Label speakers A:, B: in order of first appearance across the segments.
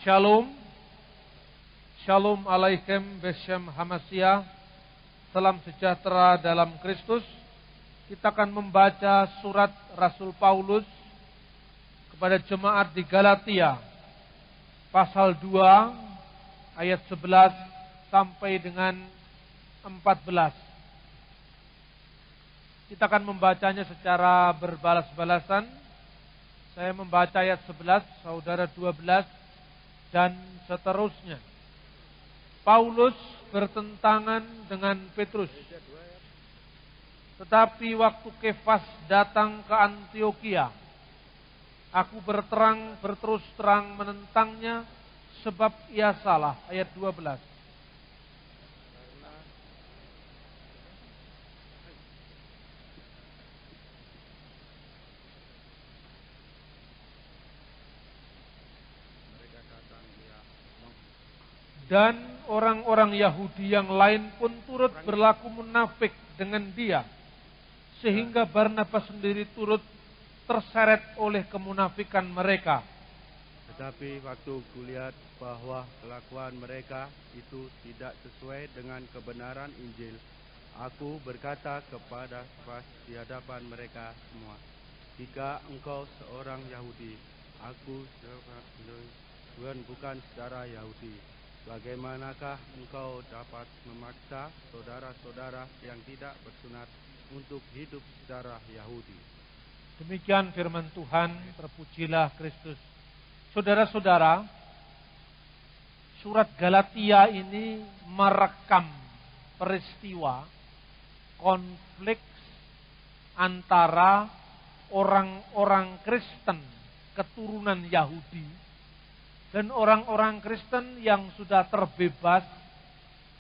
A: Shalom, Shalom Alaikum Beshem Hamasya, salam sejahtera dalam Kristus. Kita akan membaca surat Rasul Paulus kepada jemaat di Galatia, pasal 2, ayat 11 sampai dengan 14. Kita akan membacanya secara berbalas-balasan. Saya membaca ayat 11, saudara 12, dan seterusnya. Paulus bertentangan dengan Petrus. Tetapi waktu Kefas datang ke Antiokhia, aku berterus terang menentangnya sebab ia salah. Ayat 12. Dan orang-orang Yahudi yang lain pun turut berlaku munafik dengan dia, sehingga Barnabas sendiri turut terseret oleh kemunafikan mereka.
B: Tetapi waktu kulihat bahwa kelakuan mereka itu tidak sesuai dengan kebenaran Injil, aku berkata kepada Kefas di hadapan mereka semua, jika engkau seorang Yahudi, aku bukan secara Yahudi. Bagaimanakah engkau dapat memaksa saudara-saudara yang tidak bersunat untuk hidup secara Yahudi?
A: Demikian firman Tuhan, terpujilah Kristus. Saudara-saudara, surat Galatia ini merekam peristiwa konflik antara orang-orang Kristen keturunan Yahudi dan orang-orang Kristen yang sudah terbebas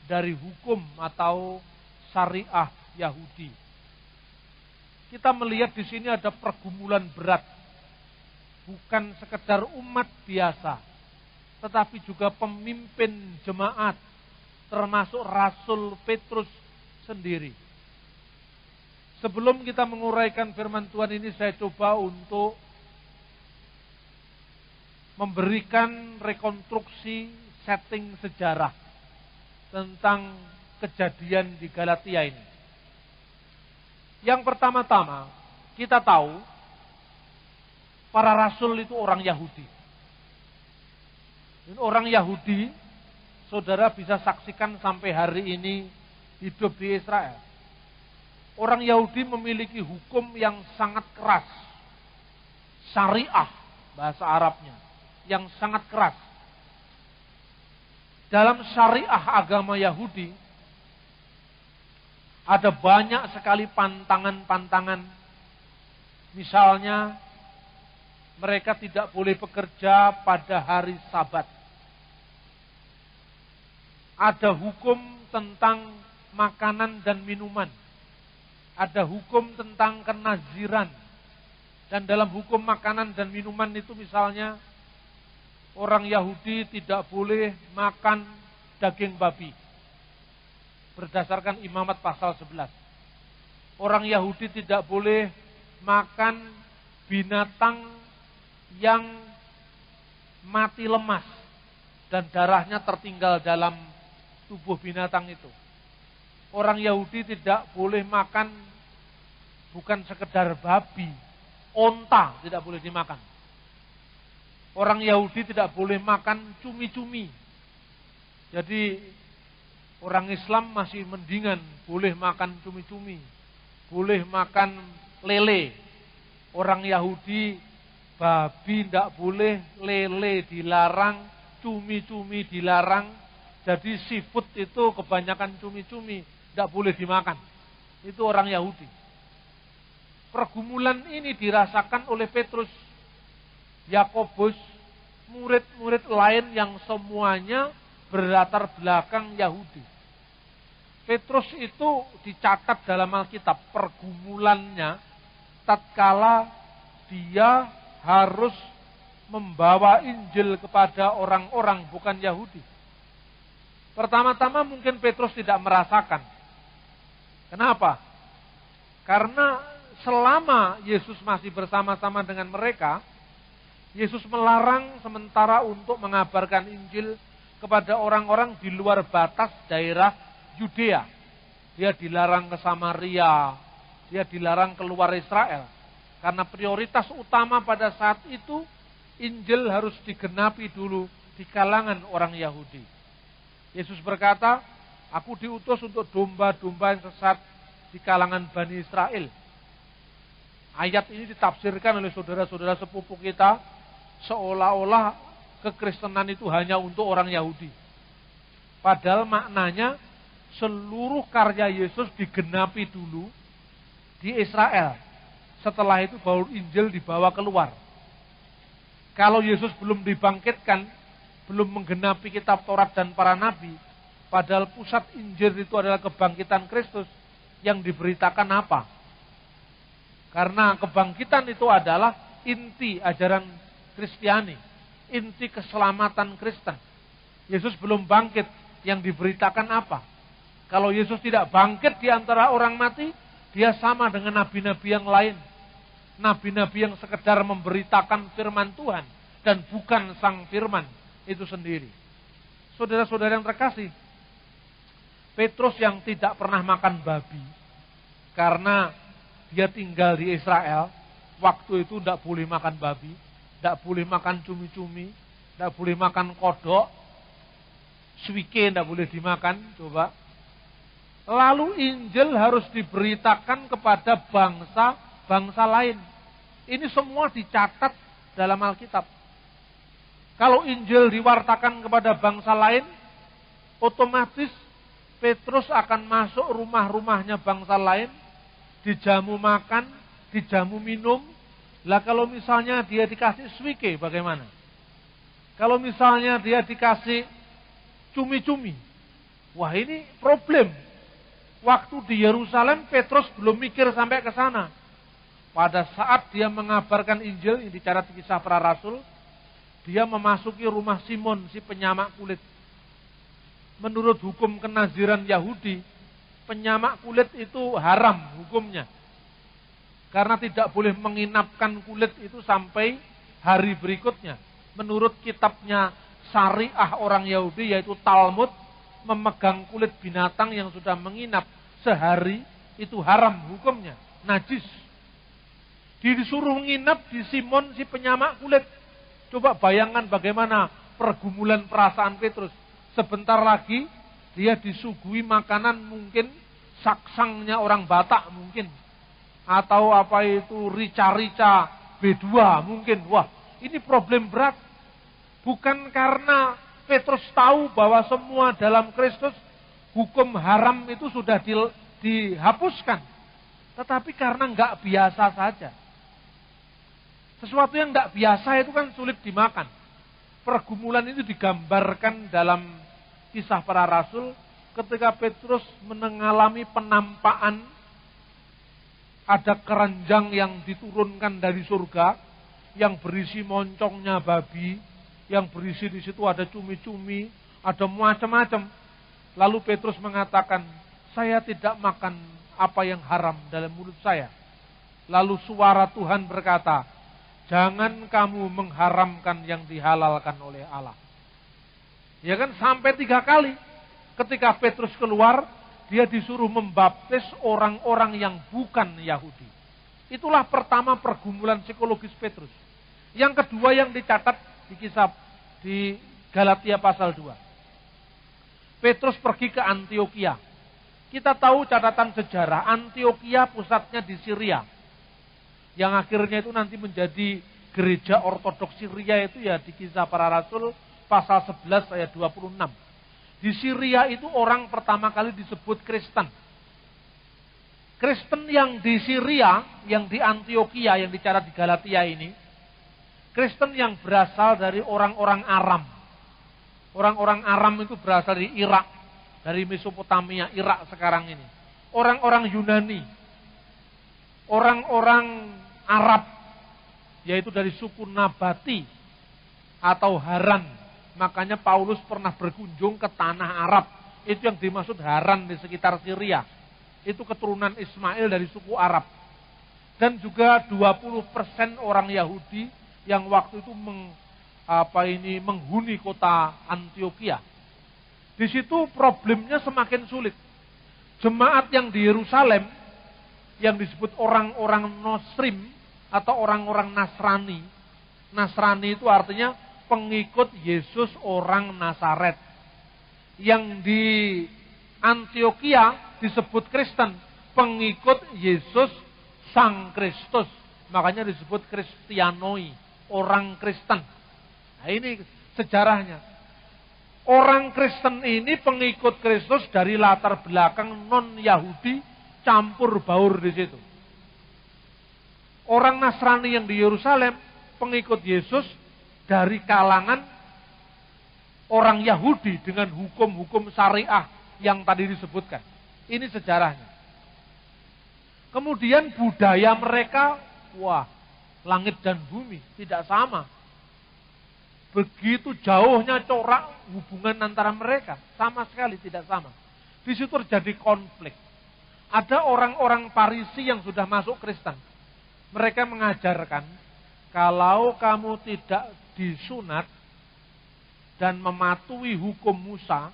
A: dari hukum atau syariah Yahudi. Kita melihat di sini ada pergumulan berat, bukan sekedar umat biasa, tetapi juga pemimpin jemaat, termasuk Rasul Petrus sendiri. Sebelum kita menguraikan firman Tuhan ini, saya coba untuk memberikan rekonstruksi setting sejarah tentang kejadian di Galatia ini. Yang pertama-tama, kita tahu para rasul itu orang Yahudi. Dan orang Yahudi, saudara bisa saksikan sampai hari ini hidup di Israel. Orang Yahudi memiliki hukum yang sangat keras. Syariah, bahasa Arabnya, yang sangat keras. Dalam syariah agama Yahudi ada banyak sekali pantangan-pantangan. Misalnya mereka tidak boleh bekerja pada hari Sabat. Ada hukum tentang makanan dan minuman. Ada hukum tentang kenaziran. Dan dalam hukum makanan dan minuman itu misalnya orang Yahudi tidak boleh makan daging babi. Berdasarkan Imamat pasal 11. Orang Yahudi tidak boleh makan binatang yang mati lemas dan darahnya tertinggal dalam tubuh binatang itu. Orang Yahudi tidak boleh makan bukan sekedar babi, onta tidak boleh dimakan. Orang Yahudi tidak boleh makan cumi-cumi. Jadi orang Islam masih mendingan boleh makan cumi-cumi. Boleh makan lele. Orang Yahudi babi tidak boleh, lele dilarang, cumi-cumi dilarang. Jadi seafood itu kebanyakan cumi-cumi, tidak boleh dimakan. Itu orang Yahudi. Pergumulan ini dirasakan oleh Petrus, Yakobus, murid-murid lain yang semuanya berlatar belakang Yahudi. Petrus itu dicatat dalam Alkitab pergumulannya tatkala dia harus membawa Injil kepada orang-orang bukan Yahudi. Pertama-tama mungkin Petrus tidak merasakan. Kenapa? Karena selama Yesus masih bersama-sama dengan mereka, Yesus melarang sementara untuk mengabarkan Injil kepada orang-orang di luar batas daerah Yudea. Dia dilarang ke Samaria, dia dilarang keluar Israel. Karena prioritas utama pada saat itu, Injil harus digenapi dulu di kalangan orang Yahudi. Yesus berkata, aku diutus untuk domba-domba yang sesat di kalangan Bani Israel. Ayat ini ditafsirkan oleh saudara-saudara sepupu kita, seolah-olah kekristenan itu hanya untuk orang Yahudi. Padahal maknanya, seluruh karya Yesus digenapi dulu di Israel. Setelah itu baru Injil dibawa keluar. Kalau Yesus belum dibangkitkan, belum menggenapi kitab Taurat dan para nabi, padahal pusat Injil itu adalah kebangkitan Kristus, yang diberitakan apa? Karena kebangkitan itu adalah inti ajaran Kristiani, inti keselamatan Kristen. Yesus belum bangkit, yang diberitakan apa? Kalau Yesus tidak bangkit di antara orang mati, dia sama dengan nabi-nabi yang lain. Nabi-nabi yang sekedar memberitakan firman Tuhan dan bukan sang firman itu sendiri. Saudara-saudara yang terkasih, Petrus yang tidak pernah makan babi, karena dia tinggal di Israel, waktu itu tidak boleh makan babi, tidak boleh makan cumi-cumi, tidak boleh makan kodok, suike tidak boleh dimakan, coba. Lalu Injil harus diberitakan kepada bangsa lain. Ini semua dicatat dalam Alkitab. Kalau Injil diwartakan kepada bangsa lain, otomatis Petrus akan masuk rumah-rumahnya bangsa lain, dijamu makan, dijamu minum. Lah kalau misalnya dia dikasih suike, bagaimana? Kalau misalnya dia dikasih cumi-cumi, wah ini problem. Waktu di Yerusalem, Petrus belum mikir sampai ke sana. Pada saat dia mengabarkan Injil, yang dicatat di Kisah Para Rasul, dia memasuki rumah Simon, si penyamak kulit. Menurut hukum kenaziran Yahudi, penyamak kulit itu haram hukumnya. Karena tidak boleh menginapkan kulit itu sampai hari berikutnya. Menurut kitabnya syariah orang Yahudi, yaitu Talmud, memegang kulit binatang yang sudah menginap sehari itu haram hukumnya, najis. Disuruh menginap di Simon si penyamak kulit. Coba bayangkan bagaimana pergumulan perasaan Petrus. Sebentar lagi dia disuguhi makanan mungkin saksangnya orang Batak mungkin, atau apa itu rica-rica B2 mungkin. Wah, ini problem berat. Bukan karena Petrus tahu bahwa semua dalam Kristus hukum haram itu sudah dihapuskan. Tetapi karena nggak biasa saja. Sesuatu yang nggak biasa itu kan sulit dimakan. Pergumulan itu digambarkan dalam Kisah Para Rasul ketika Petrus mengalami penampakan ada keranjang yang diturunkan dari surga yang berisi moncongnya babi, yang berisi di situ ada cumi-cumi, ada macam-macam. Lalu Petrus mengatakan, saya tidak makan apa yang haram dalam mulut saya. Lalu suara Tuhan berkata, jangan kamu mengharamkan yang dihalalkan oleh Allah. Ya kan, sampai 3 kali. Ketika Petrus keluar, dia disuruh membaptis orang-orang yang bukan Yahudi. Itulah pertama pergumulan psikologis Petrus. Yang kedua yang dicatat di kisah di Galatia pasal 2. Petrus pergi ke Antiokhia. Kita tahu catatan sejarah, Antiokhia pusatnya di Syria. Yang akhirnya itu nanti menjadi gereja ortodoks Syria itu ya di Kisah Para Rasul pasal 11 ayat 26. Di Syria itu orang pertama kali disebut Kristen. Kristen yang di Syria, yang di Antiokhia, yang dicatat di Galatia ini, Kristen yang berasal dari orang-orang Aram. Orang-orang Aram itu berasal dari Irak, dari Mesopotamia, Irak sekarang ini. Orang-orang Yunani, orang-orang Arab, yaitu dari suku Nabati atau Haran. Makanya Paulus pernah berkunjung ke tanah Arab. Itu yang dimaksud Haran di sekitar Syria. Itu keturunan Ismail dari suku Arab. Dan juga 20% orang Yahudi yang waktu itu menghuni kota Antioquia. Di situ problemnya semakin sulit. Jemaat yang di Yerusalem, yang disebut orang-orang Nosrim atau orang-orang Nasrani. Nasrani itu artinya pengikut Yesus orang Nazaret. Yang di Antioquia disebut Kristen, pengikut Yesus Sang Kristus. Makanya disebut Kristianoi, orang Kristen. Nah ini sejarahnya. Orang Kristen ini pengikut Kristus dari latar belakang non-Yahudi campur baur di situ. Orang Nasrani yang di Yerusalem pengikut Yesus dari kalangan orang Yahudi dengan hukum-hukum syariah yang tadi disebutkan. Ini sejarahnya. Kemudian budaya mereka, wah, langit dan bumi tidak sama. Begitu jauhnya corak hubungan antara mereka, sama sekali tidak sama. Di situ terjadi konflik. Ada orang-orang Farisi yang sudah masuk Kristen. Mereka mengajarkan, kalau kamu tidak disunat dan mematuhi hukum Musa,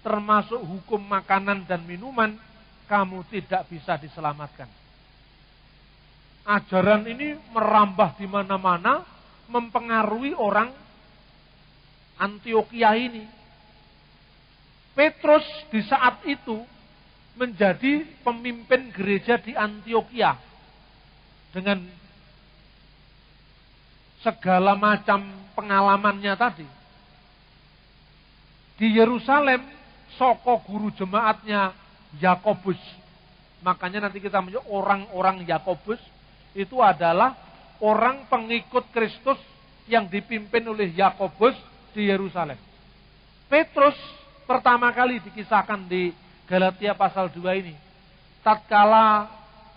A: termasuk hukum makanan dan minuman, kamu tidak bisa diselamatkan. Ajaran ini merambah di mana-mana, mempengaruhi orang Antioquia ini. Petrus di saat itu menjadi pemimpin gereja di Antioquia dengan segala macam pengalamannya tadi. Di Yerusalem, soko guru jemaatnya Yakobus. Makanya nanti kita menyebut orang-orang Yakobus itu adalah orang pengikut Kristus yang dipimpin oleh Yakobus di Yerusalem. Petrus pertama kali dikisahkan di Galatia pasal 2 ini. Tatkala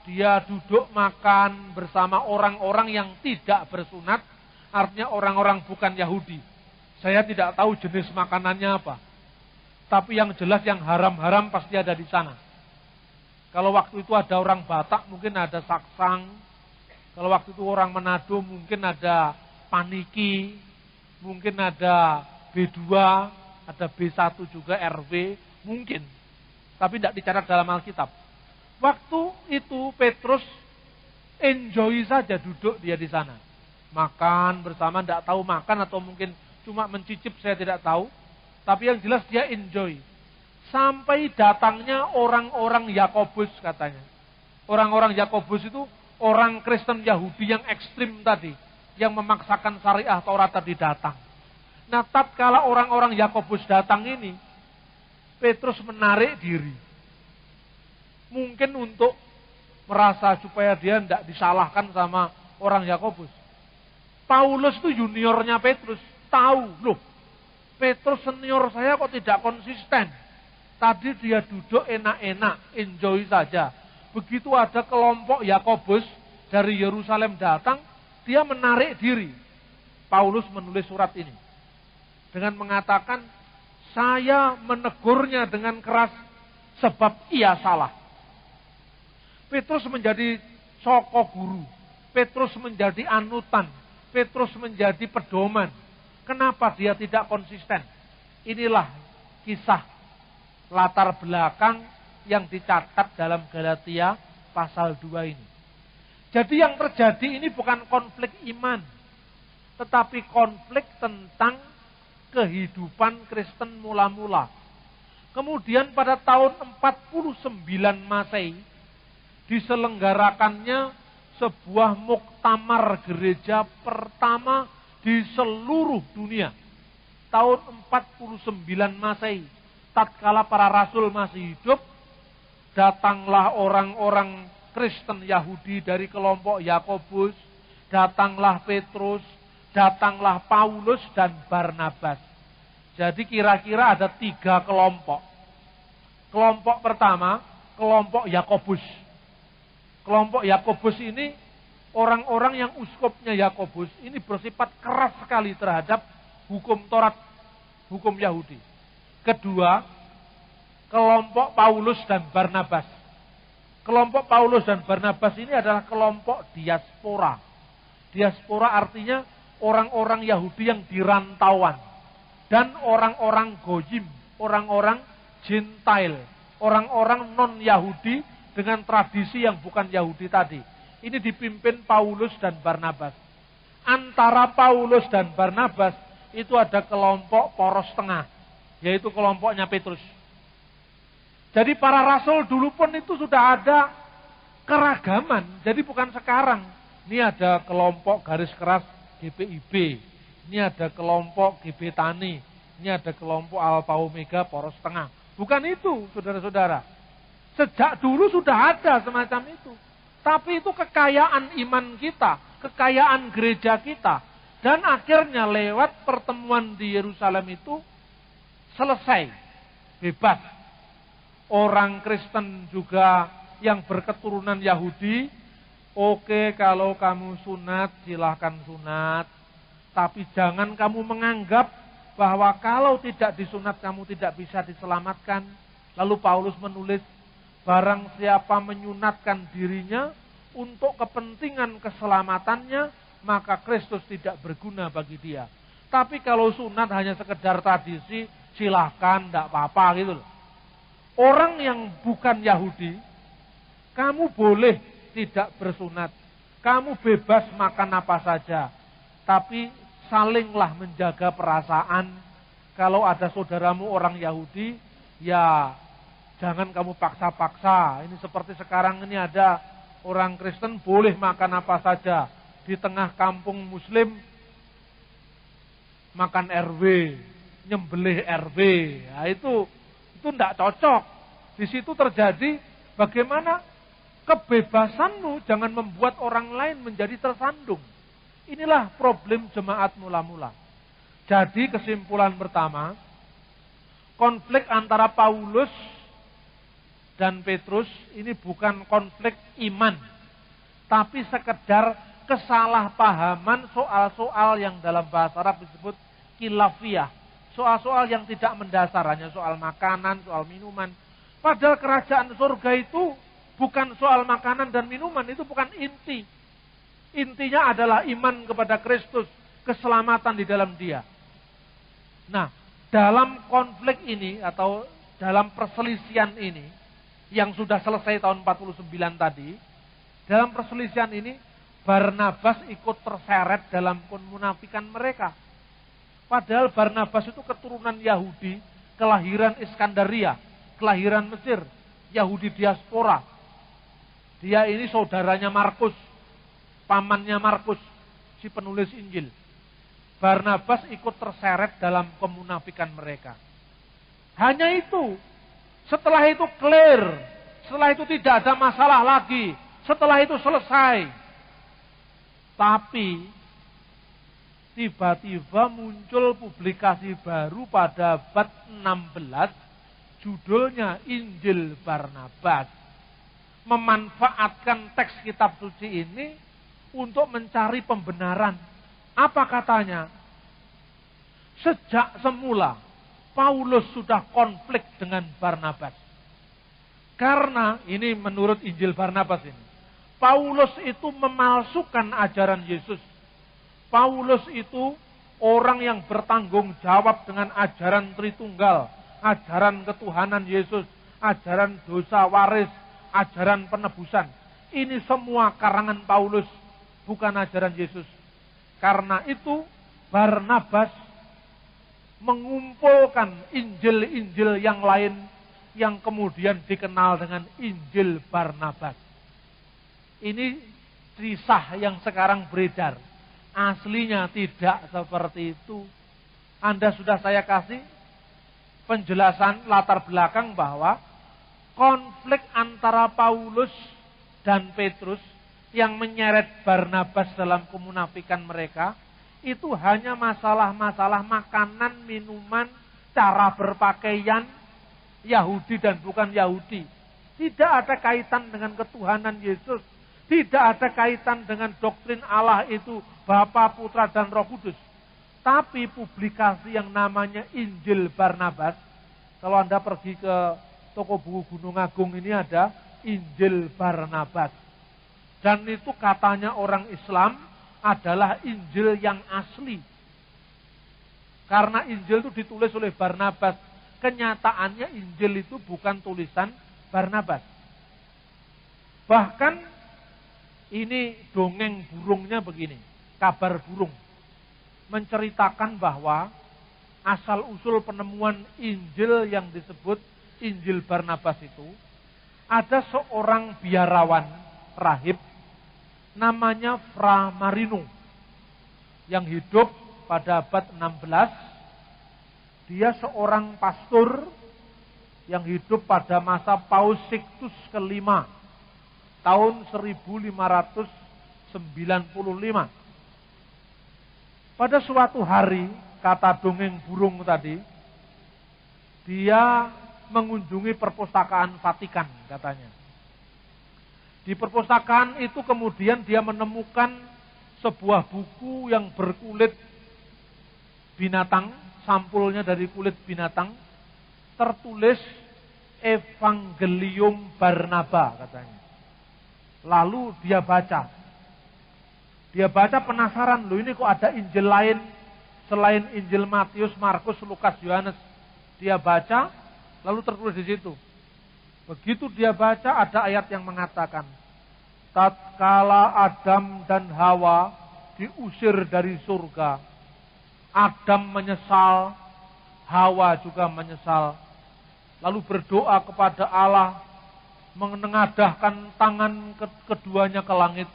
A: dia duduk makan bersama orang-orang yang tidak bersunat, artinya orang-orang bukan Yahudi. Saya tidak tahu jenis makanannya apa. Tapi yang jelas yang haram-haram pasti ada di sana. Kalau waktu itu ada orang Batak mungkin ada saksang. Kalau waktu itu orang Manado mungkin ada paniki. Mungkin ada B2, ada B1 juga RW, mungkin. Tapi tidak dicatat dalam Alkitab. Waktu itu Petrus enjoy saja duduk dia di sana. Makan bersama, tidak tahu makan atau mungkin cuma mencicip, saya tidak tahu. Tapi yang jelas dia enjoy. Sampai datangnya orang-orang Yakobus katanya. Orang-orang Yakobus itu orang Kristen Yahudi yang ekstrim tadi. Yang memaksakan syariah Taurat tadi datang. Nah, tatkala orang-orang Yakobus datang ini, Petrus menarik diri. Mungkin untuk merasa supaya dia tidak disalahkan sama orang Yakobus. Paulus itu juniornya Petrus, tahu loh. Petrus senior saya kok tidak konsisten. Tadi dia duduk enak-enak, enjoy saja. Begitu ada kelompok Yakobus dari Yerusalem datang, dia menarik diri. Paulus menulis surat ini. Dengan mengatakan, saya menegurnya dengan keras sebab ia salah. Petrus menjadi soko guru. Petrus menjadi anutan. Petrus menjadi pedoman. Kenapa dia tidak konsisten? Inilah kisah latar belakang yang dicatat dalam Galatia pasal 2 ini. Jadi yang terjadi ini bukan konflik iman, tetapi konflik tentang kehidupan Kristen mula-mula. Kemudian pada tahun 49 Masehi diselenggarakannya sebuah muktamar gereja pertama di seluruh dunia. Tahun 49 Masehi, tatkala para rasul masih hidup, datanglah orang-orang Kristen Yahudi dari kelompok Yakobus, datanglah Petrus, datanglah Paulus dan Barnabas. Jadi kira-kira ada 3 kelompok. Kelompok pertama, kelompok Yakobus. Kelompok Yakobus ini orang-orang yang uskupnya Yakobus ini bersifat keras sekali terhadap hukum Taurat, hukum Yahudi. Kedua, kelompok Paulus dan Barnabas. Kelompok Paulus dan Barnabas ini adalah kelompok diaspora. Diaspora artinya orang-orang Yahudi yang di rantauan, dan orang-orang Goyim, orang-orang Gentile, orang-orang non-Yahudi dengan tradisi yang bukan Yahudi tadi. Ini dipimpin Paulus dan Barnabas. Antara Paulus dan Barnabas itu ada kelompok poros tengah, yaitu kelompoknya Petrus. Jadi para rasul dulu pun itu sudah ada keragaman, jadi bukan sekarang. Ini ada kelompok garis keras GPIB, ini ada kelompok GB Tani, ini ada kelompok Alpha Omega poros tengah. Bukan itu, saudara-saudara. Sejak dulu sudah ada semacam itu. Tapi itu kekayaan iman kita, kekayaan gereja kita. Dan akhirnya lewat pertemuan di Yerusalem itu selesai, bebas. Orang Kristen juga yang berketurunan Yahudi, oke, kalau kamu sunat, silahkan sunat. Tapi jangan kamu menganggap bahwa kalau tidak disunat kamu tidak bisa diselamatkan. Lalu Paulus menulis, barang siapa menyunatkan dirinya untuk kepentingan keselamatannya, maka Kristus tidak berguna bagi dia. Tapi kalau sunat hanya sekedar tradisi, silahkan, tidak apa-apa gitu loh. Orang yang bukan Yahudi, kamu boleh tidak bersunat. Kamu bebas makan apa saja. Tapi salinglah menjaga perasaan. Kalau ada saudaramu orang Yahudi, ya jangan kamu paksa-paksa. Ini seperti sekarang ini ada orang Kristen boleh makan apa saja. Di tengah kampung Muslim, makan RW, nyembelih RW. Nah, itu tidak cocok. Di situ terjadi bagaimana kebebasanmu jangan membuat orang lain menjadi tersandung. Inilah problem jemaat mula-mula. Jadi kesimpulan pertama, konflik antara Paulus dan Petrus ini bukan konflik iman, tapi sekedar kesalahpahaman soal-soal yang dalam bahasa Arab disebut khilafiyah. Soal-soal yang tidak mendasar, hanya soal makanan, soal minuman. Padahal kerajaan surga itu bukan soal makanan dan minuman, itu bukan inti. Intinya adalah iman kepada Kristus, keselamatan di dalam Dia. Nah, dalam konflik ini atau dalam perselisihan ini, yang sudah selesai tahun 49 tadi, dalam perselisihan ini, Barnabas ikut terseret dalam kemunafikan mereka. Padahal Barnabas itu keturunan Yahudi, kelahiran Iskandaria, kelahiran Mesir, Yahudi diaspora. Dia ini saudaranya Markus, pamannya Markus, si penulis Injil. Barnabas ikut terseret dalam kemunafikan mereka. Hanya itu. Setelah itu clear, setelah itu tidak ada masalah lagi, setelah itu selesai. Tapi tiba-tiba muncul publikasi baru pada abad 16, judulnya Injil Barnabas. Memanfaatkan teks kitab suci ini untuk mencari pembenaran. Apa katanya? Sejak semula Paulus sudah konflik dengan Barnabas. Karena ini menurut Injil Barnabas ini, Paulus itu memalsukan ajaran Yesus. Paulus itu orang yang bertanggung jawab dengan ajaran Tritunggal, ajaran ketuhanan Yesus, ajaran dosa waris, ajaran penebusan. Ini semua karangan Paulus, bukan ajaran Yesus. Karena itu Barnabas mengumpulkan Injil-Injil yang lain yang kemudian dikenal dengan Injil Barnabas. Ini kisah yang sekarang beredar. Aslinya tidak seperti itu. Anda sudah saya kasih penjelasan latar belakang bahwa konflik antara Paulus dan Petrus yang menyeret Barnabas dalam kemunafikan mereka itu hanya masalah-masalah makanan, minuman, cara berpakaian, Yahudi dan bukan Yahudi. Tidak ada kaitan dengan ketuhanan Yesus. Tidak ada kaitan dengan doktrin Allah itu Bapa, Putra, dan Roh Kudus. Tapi publikasi yang namanya Injil Barnabas, kalau Anda pergi ke toko buku Gunung Agung ini ada Injil Barnabas. Dan itu katanya orang Islam adalah Injil yang asli. Karena Injil itu ditulis oleh Barnabas. Kenyataannya Injil itu bukan tulisan Barnabas. Bahkan ini dongeng burungnya begini. Kabar burung. Menceritakan bahwa asal-usul penemuan Injil yang disebut Injil Barnabas itu, ada seorang biarawan rahib namanya Fra Marino yang hidup pada abad 16. Dia seorang pastor yang hidup pada masa Paus Sixtus kelima tahun 1595. Pada suatu hari, kata dongeng burung tadi, dia mengunjungi perpustakaan Vatikan katanya. Di perpustakaan itu kemudian dia menemukan sebuah buku yang berkulit binatang, sampulnya dari kulit binatang, tertulis Evangelium Barnaba katanya. Lalu dia baca. Dia baca penasaran, loh ini kok ada Injil lain selain Injil Matius, Markus, Lukas, Yohanes. Dia baca, lalu tertulis di situ. Begitu dia baca, ada ayat yang mengatakan, tatkala Adam dan Hawa diusir dari surga, Adam menyesal, Hawa juga menyesal. Lalu berdoa kepada Allah, menengadahkan tangan keduanya ke langit.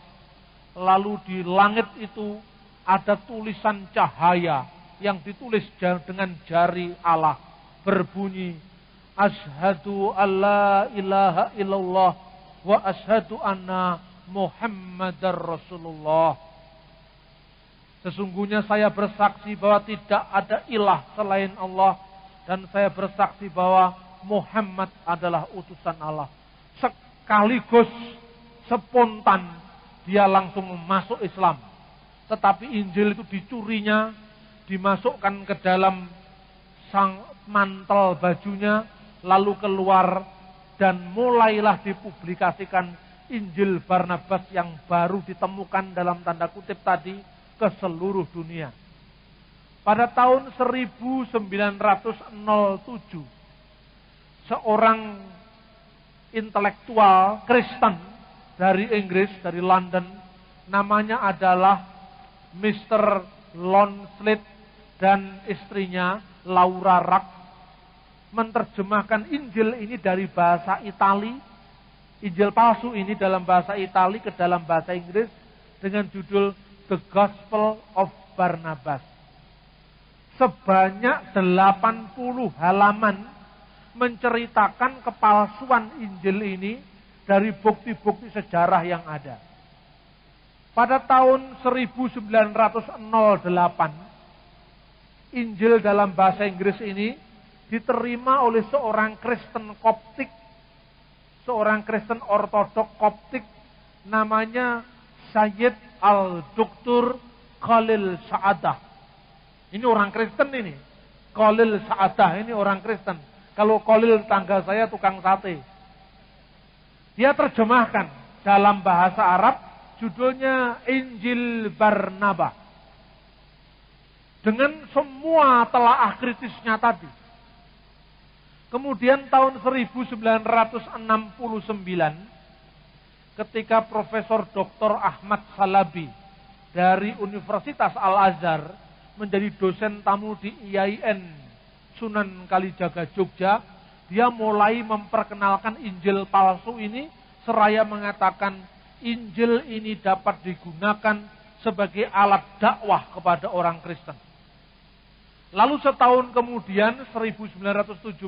A: Lalu di langit itu ada tulisan cahaya yang ditulis dengan jari Allah. Berbunyi, Asyhadu alla ilaha illallah wa asyhadu anna Muhammadar Rasulullah. Sesungguhnya saya bersaksi bahwa tidak ada ilah selain Allah. Dan saya bersaksi bahwa Muhammad adalah utusan Allah. Sekaligus spontan dia langsung masuk Islam. Tetapi Injil itu dicurinya, dimasukkan ke dalam sang mantel bajunya, lalu keluar dan mulailah dipublikasikan Injil Barnabas yang baru ditemukan dalam tanda kutip tadi ke seluruh dunia. Pada tahun 1907, seorang intelektual Kristen dari Inggris, dari London, namanya adalah Mr. Lonslet dan istrinya Laura Rack, menerjemahkan Injil ini dari bahasa Itali, Injil palsu ini dalam bahasa Itali ke dalam bahasa Inggris dengan judul The Gospel of Barnabas. Sebanyak 80 halaman menceritakan kepalsuan Injil ini dari bukti-bukti sejarah yang ada. Pada tahun 1908, Injil dalam bahasa Inggris ini diterima oleh seorang Kristen Koptik, seorang Kristen Ortodok Koptik, namanya Sayyid Al-Duktur Khalil Sa'adah. Ini orang Kristen ini. Khalil Sa'adah ini orang Kristen. Kalau Khalil tangga saya tukang sate. Dia terjemahkan dalam bahasa Arab, judulnya Injil Barnaba. Dengan semua telaah kritisnya tadi. Kemudian tahun 1969, ketika Profesor Dr. Ahmad Salabi dari Universitas Al-Azhar menjadi dosen tamu di IAIN Sunan Kalijaga Jogja, dia mulai memperkenalkan Injil palsu ini, seraya mengatakan Injil ini dapat digunakan sebagai alat dakwah kepada orang Kristen. Lalu setahun kemudian, 1970,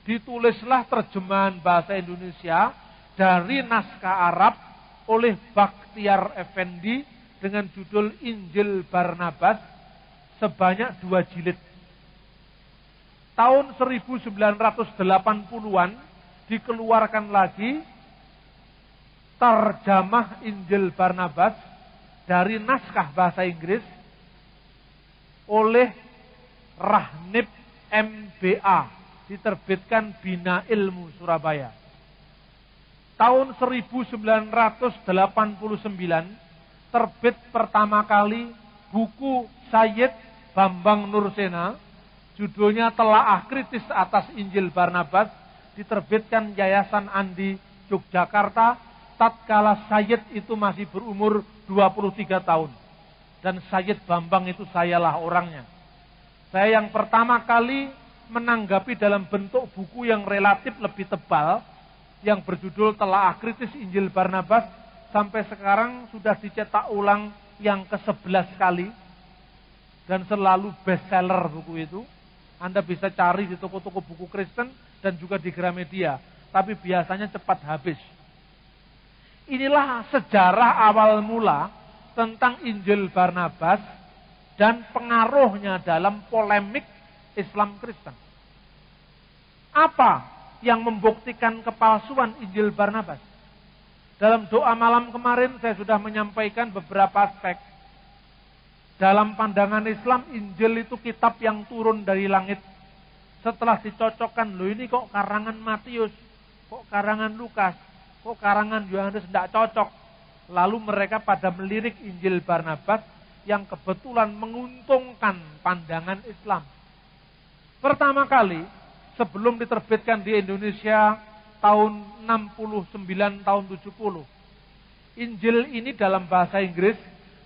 A: ditulislah terjemahan bahasa Indonesia dari naskah Arab oleh Bakhtiar Effendi dengan judul Injil Barnabas sebanyak 2 jilid. Tahun 1980-an dikeluarkan lagi terjemah Injil Barnabas dari naskah bahasa Inggris oleh Rahnib MBA, diterbitkan Bina Ilmu Surabaya. Tahun 1989 terbit pertama kali buku Sayyid Bambang Nursena, judulnya Telaah Kritis atas Injil Barnabas, diterbitkan Yayasan Andi Yogyakarta, tatkala Sayyid itu masih berumur 23 tahun. Dan Sayyid Bambang itu sayalah orangnya. Saya yang pertama kali menanggapi dalam bentuk buku yang relatif lebih tebal, yang berjudul Telaah Kritis Injil Barnabas, sampai sekarang sudah dicetak ulang yang ke-11 kali, dan selalu bestseller buku itu. Anda bisa cari di toko-toko buku Kristen dan juga di Gramedia, tapi biasanya cepat habis. Inilah sejarah awal mula tentang Injil Barnabas dan pengaruhnya dalam polemik Islam Kristen. Apa yang membuktikan kepalsuan Injil Barnabas? Dalam doa malam kemarin saya sudah menyampaikan beberapa aspek. Dalam pandangan Islam, Injil itu kitab yang turun dari langit. Setelah dicocokkan, loh ini kok karangan Matius, kok karangan Lukas, kok karangan Yohanes tidak cocok. Lalu mereka pada melirik Injil Barnabas yang kebetulan menguntungkan pandangan Islam. Pertama kali, sebelum diterbitkan di Indonesia tahun 69, tahun 70. Injil ini dalam bahasa Inggris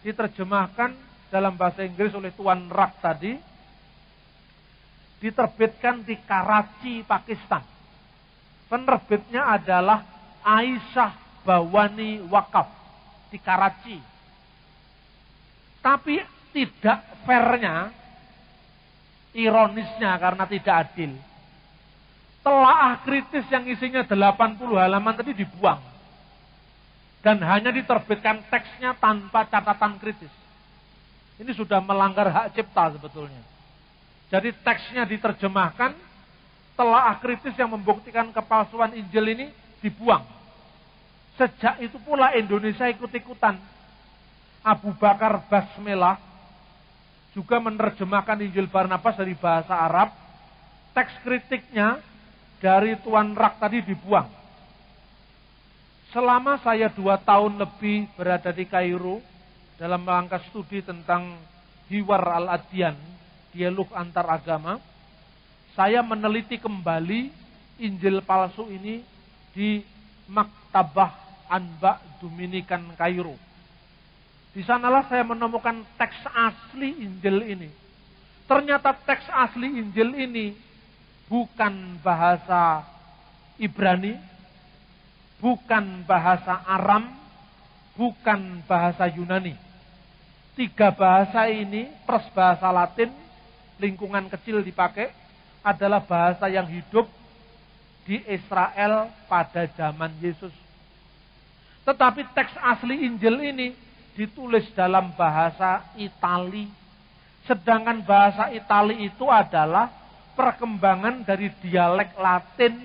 A: diterjemahkan dalam bahasa Inggris oleh Tuan Rak tadi, diterbitkan di Karachi, Pakistan. Penerbitnya adalah Aisyah Bawani Wakaf di Karachi. Tapi tidak fairnya, ironisnya karena tidak adil, telaah kritis yang isinya 80 halaman tadi dibuang. Dan hanya diterbitkan teksnya tanpa catatan kritis. Ini sudah melanggar hak cipta sebetulnya. Jadi teksnya diterjemahkan, telaah kritis yang membuktikan kepalsuan Injil ini dibuang. Sejak itu pula Indonesia ikut-ikutan. Abu Bakar Basmelah juga menerjemahkan Injil Barnabas dari bahasa Arab. Teks kritiknya dari Tuan Rak tadi dibuang. Selama saya 2 tahun lebih berada di Kairo dalam rangka studi tentang Hiwar al-Adyan, dialog antar agama, saya meneliti kembali Injil palsu ini di Maktabah Anba Dominikan Kairo. Di sanalah saya menemukan teks asli Injil ini. Ternyata teks asli Injil ini bukan bahasa Ibrani, bukan bahasa Aram, bukan bahasa Yunani. 3 bahasa ini plus bahasa Latin, lingkungan kecil dipakai, adalah bahasa yang hidup di Israel pada zaman Yesus. Tetapi teks asli Injil ini ditulis dalam bahasa Itali. Sedangkan bahasa Itali itu adalah perkembangan dari dialek Latin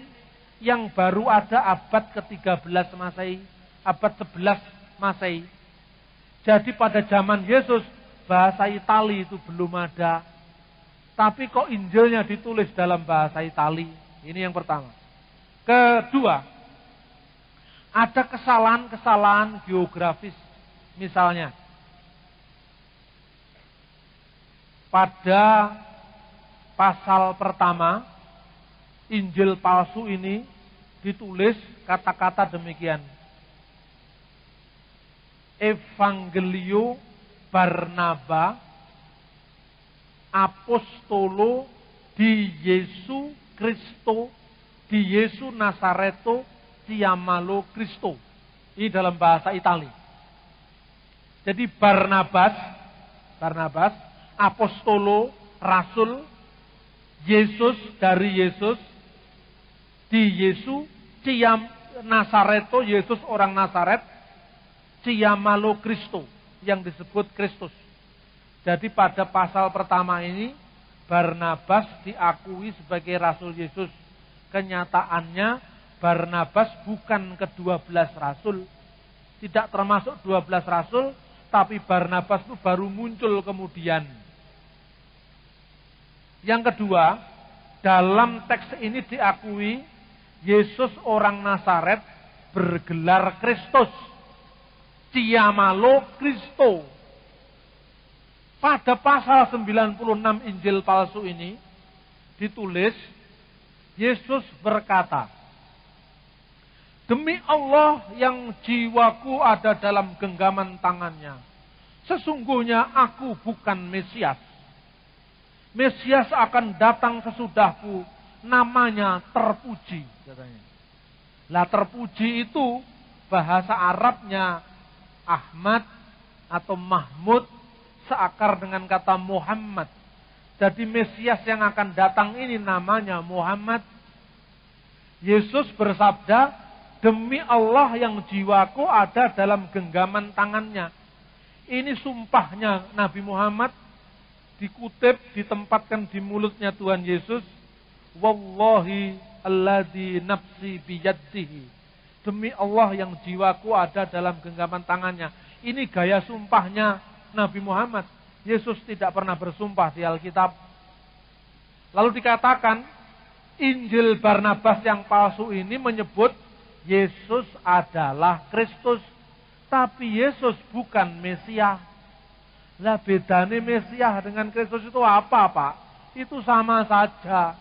A: yang baru ada abad ke-13 Masehi, abad 11 Masehi. Jadi pada zaman Yesus, bahasa Itali itu belum ada. Tapi kok Injilnya ditulis dalam bahasa Itali? Ini yang pertama. Kedua, ada kesalahan-kesalahan geografis. Misalnya, pada pasal pertama, Injil palsu ini ditulis kata-kata demikian. Evangelio Barnaba Apostolo di Yesu Kristo, di Yesu Nasareto Ciamalo Kristo. Ini dalam bahasa Itali. Jadi Barnabas, Apostolo, Rasul, Yesus dari Yesus, di Yesu, Nasareto, Yesus orang Nasaret, Ciamalo Kristo, yang disebut Kristus. Jadi pada pasal pertama ini, Barnabas diakui sebagai Rasul Yesus. Kenyataannya, Barnabas bukan ke-12 Rasul. Tidak termasuk 12 Rasul, tapi Barnabas itu baru muncul kemudian. Yang kedua, dalam teks ini diakui Yesus orang Nasaret bergelar Kristus. Chiamalo Cristo. Pada pasal 96 Injil palsu ini ditulis, Yesus berkata, demi Allah yang jiwaku ada dalam genggaman tangannya, sesungguhnya aku bukan Mesias. Mesias akan datang sesudahku, namanya terpuji, katanya. Lah terpuji itu bahasa Arabnya Ahmad atau Mahmud, seakar dengan kata Muhammad. Jadi Mesias yang akan datang ini namanya Muhammad. Yesus bersabda, demi Allah yang jiwaku ada dalam genggaman tangannya. Ini sumpahnya Nabi Muhammad, dikutip, ditempatkan di mulutnya Tuhan Yesus. Wallahi alladzi nafsi biyadihi. Demi Allah yang jiwaku ada dalam genggaman tangannya. Ini gaya sumpahnya Nabi Muhammad. Yesus tidak pernah bersumpah di Alkitab. Lalu dikatakan, Injil Barnabas yang palsu ini menyebut Yesus adalah Kristus. Tapi Yesus bukan Mesias. Lah bedanya Mesias dengan Kristus itu apa, Pak? Itu sama saja.